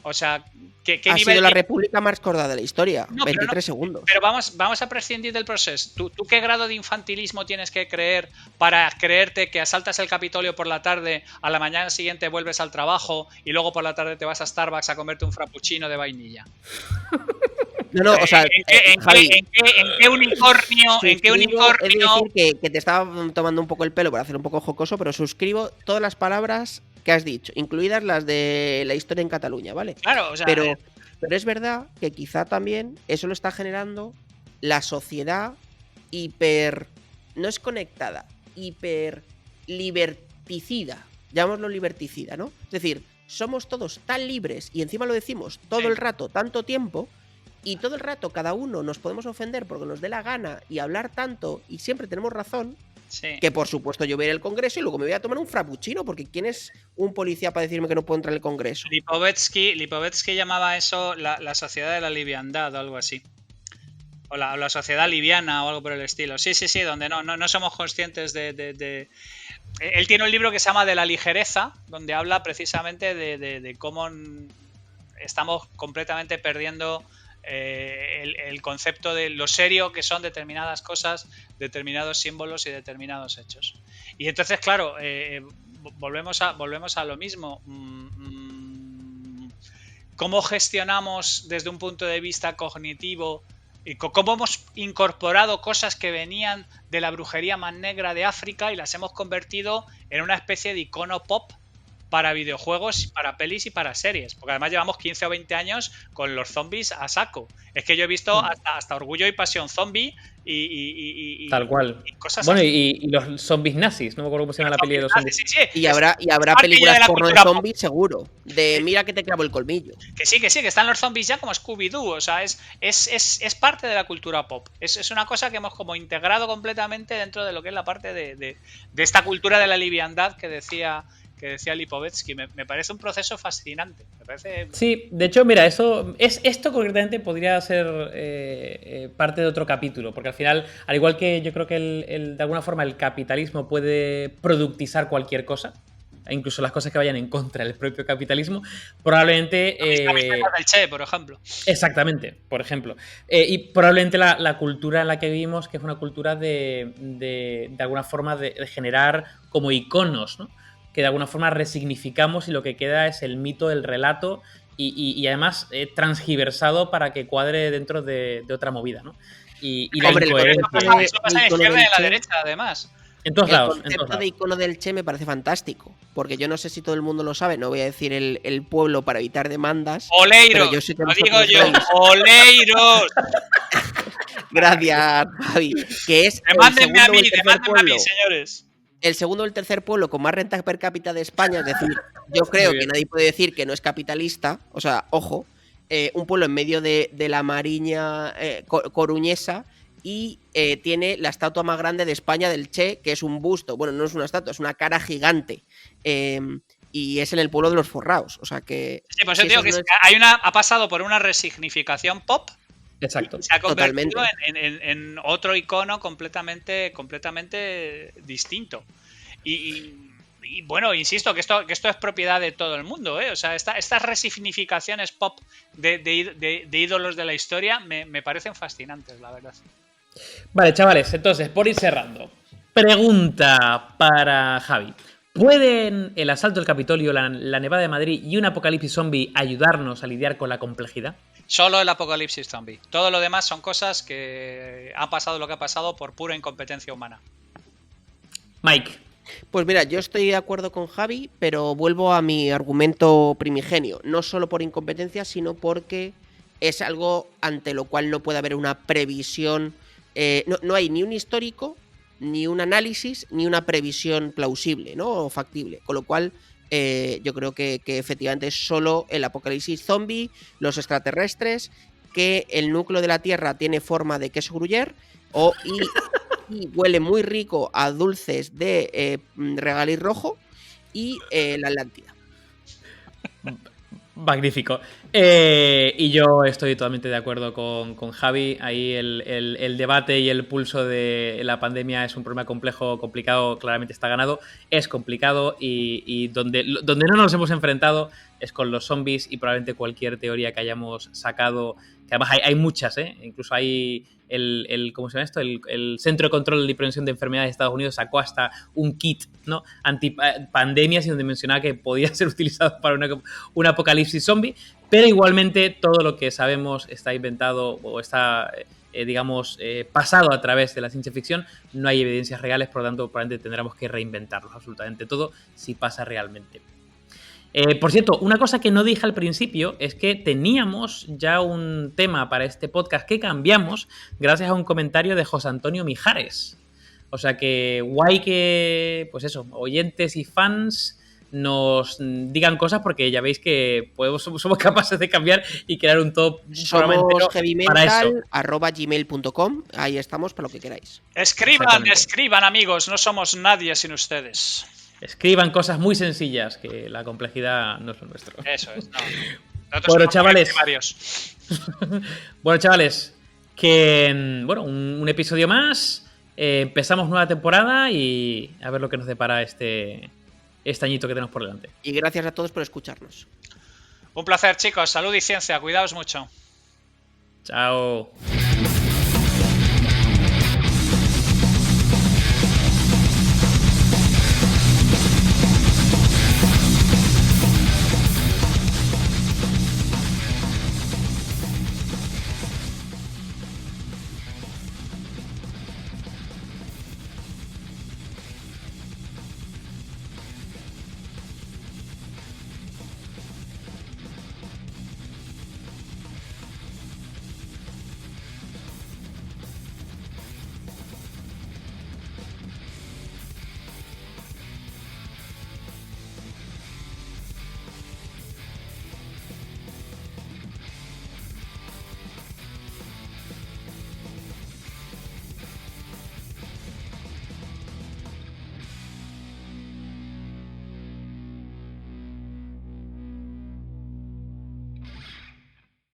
Speaker 1: O sea, ¿qué
Speaker 3: Ha
Speaker 1: nivel
Speaker 3: sido la república más corta de la historia.
Speaker 1: No,
Speaker 3: 23 segundos.
Speaker 1: Pero vamos a prescindir del proceso. ¿Tú qué grado de infantilismo tienes que creer para creerte que asaltas el Capitolio por la tarde, a la mañana siguiente vuelves al trabajo y luego por la tarde te vas a Starbucks a comerte un frappuccino de vainilla?
Speaker 3: No, o sea, Javi,
Speaker 1: ¿En qué unicornio? ¿En qué unicornio?
Speaker 3: Es decir que te estaba tomando un poco el pelo para hacer un poco jocoso, pero suscribo todas las palabras que has dicho, incluidas las de la historia en Cataluña, ¿vale?
Speaker 1: Claro, o sea,
Speaker 3: pero es verdad que quizá también eso lo está generando la sociedad hiper... No es conectada, hiper liberticida. Llamémoslo liberticida, ¿no? Es decir, somos todos tan libres y encima lo decimos todo el rato, tanto tiempo, y todo el rato cada uno nos podemos ofender porque nos dé la gana y hablar tanto y siempre tenemos razón.
Speaker 1: Sí.
Speaker 3: Que por supuesto yo voy a ir al Congreso y luego me voy a tomar un frappuccino, porque ¿quién es un policía para decirme que no puedo entrar al Congreso?
Speaker 1: Lipovetsky llamaba eso la sociedad de la liviandad o algo así. O la sociedad liviana o algo por el estilo. Sí, donde no somos conscientes de... Él tiene un libro que se llama De la ligereza, donde habla precisamente de cómo estamos completamente perdiendo el concepto de lo serio que son determinadas cosas, determinados símbolos y determinados hechos. Y entonces, claro, volvemos a lo mismo. ¿Cómo gestionamos desde un punto de vista cognitivo y cómo hemos incorporado cosas que venían de la brujería más negra de África y las hemos convertido en una especie de icono pop para videojuegos, para pelis y para series? Porque además llevamos 15 o 20 años con los zombies a saco. Es que yo he visto hasta Orgullo y Pasión zombie y
Speaker 2: tal cual.
Speaker 1: Y cosas
Speaker 2: bueno,
Speaker 1: así.
Speaker 2: Y los zombies nazis, no me acuerdo cómo se llama la peli de los zombies.
Speaker 1: Sí.
Speaker 3: Y habrá películas porno de zombies seguro. De mira que te clavo el colmillo.
Speaker 1: Que sí, que están los zombies ya como Scooby-Doo. O sea, es parte de la cultura pop. Es una cosa que hemos como integrado completamente dentro de lo que es la parte de esta cultura de la liviandad que decía Lipovetsky. Me parece un proceso fascinante. Me parece...
Speaker 2: Sí, de hecho, mira, esto concretamente podría ser parte de otro capítulo, porque al final, al igual que yo creo que de alguna forma el capitalismo puede productizar cualquier cosa, incluso las cosas que vayan en contra del propio capitalismo, probablemente...
Speaker 1: del Che, por ejemplo.
Speaker 2: Exactamente, por ejemplo. Y probablemente la cultura en la que vivimos, que es una cultura de alguna forma de generar como iconos, ¿no? Que de alguna forma resignificamos y lo que queda es el mito, el relato y además transgiversado para que cuadre dentro de otra movida, ¿no? Y la incoherencia...
Speaker 1: Eso pasa en la izquierda y en la derecha, además.
Speaker 2: En todos lados.
Speaker 3: El concepto de icono del Che me parece fantástico, porque yo no sé si todo el mundo lo sabe, no voy a decir el pueblo para evitar demandas.
Speaker 1: ¡Oleiros!
Speaker 3: Yo sé que
Speaker 1: lo digo yo, ¡Oleiros!
Speaker 3: Gracias, Javi. Que es
Speaker 1: demándenme a mí, señores.
Speaker 3: El segundo o el tercer pueblo con más renta per cápita de España, es decir, yo creo que nadie puede decir que no es capitalista, o sea, ojo, un pueblo en medio de la Mariña coruñesa y tiene la estatua más grande de España del Che, que es un busto, bueno, no es una estatua, es una cara gigante, y es en el pueblo de los Forraos, o sea que...
Speaker 1: Sí, pues yo digo que no ha pasado por una resignificación pop.
Speaker 2: Exacto.
Speaker 1: Se ha convertido en otro icono completamente distinto. Y bueno, insisto que esto es propiedad de todo el mundo, ¿eh? O sea, estas resignificaciones pop de ídolos de la historia me parecen fascinantes, la verdad.
Speaker 2: Vale, chavales, entonces, por ir cerrando. Pregunta para Javi. ¿Pueden el asalto del Capitolio, la nevada de Madrid y un apocalipsis zombie ayudarnos a lidiar con la complejidad?
Speaker 1: Solo el apocalipsis zombie. Todo lo demás son cosas que ha pasado lo que ha pasado por pura incompetencia humana.
Speaker 2: Mike.
Speaker 3: Pues mira, yo estoy de acuerdo con Javi, pero vuelvo a mi argumento primigenio. No solo por incompetencia, sino porque es algo ante lo cual no puede haber una previsión. No hay ni un histórico, ni un análisis, ni una previsión plausible, ¿no? O factible. Con lo cual... yo creo que efectivamente es solo el apocalipsis zombie, los extraterrestres, que el núcleo de la Tierra tiene forma de queso gruyère y huele muy rico a dulces de regaliz rojo y la Atlántida.
Speaker 2: Magnífico. Y yo estoy totalmente de acuerdo con Javi. Ahí el debate y el pulso de la pandemia es un problema complejo, complicado, claramente está ganado. Es complicado y donde no nos hemos enfrentado es con los zombies y probablemente cualquier teoría que hayamos sacado, que además hay muchas, incluso hay ¿cómo se llama esto? El Centro de Control y Prevención de Enfermedades de Estados Unidos sacó hasta un kit, ¿no? Antipandemias y donde mencionaba que podía ser utilizado para un apocalipsis zombie, pero igualmente todo lo que sabemos está inventado o está, pasado a través de la ciencia ficción. No hay evidencias reales, por lo tanto, probablemente tendremos que reinventarlo absolutamente todo si pasa realmente. Por cierto, una cosa que no dije al principio es que teníamos ya un tema para este podcast que cambiamos gracias a un comentario de José Antonio Mijares. O sea que guay que, pues eso, oyentes y fans nos digan cosas porque ya veis que somos capaces de cambiar y crear un top.
Speaker 3: Somos heavymental@gmail.com. Ahí estamos para lo que queráis.
Speaker 1: Escriban amigos, no somos nadie sin ustedes.
Speaker 2: Escriban cosas muy sencillas, que la complejidad no es lo nuestro.
Speaker 1: Eso es, no.
Speaker 2: Bueno, chavales. Bueno, chavales, que bueno, un episodio más. Empezamos nueva temporada y a ver lo que nos depara este añito que tenemos por delante.
Speaker 3: Y gracias a todos por escucharnos.
Speaker 1: Un placer, chicos. Salud y ciencia. Cuidaos mucho.
Speaker 2: Chao.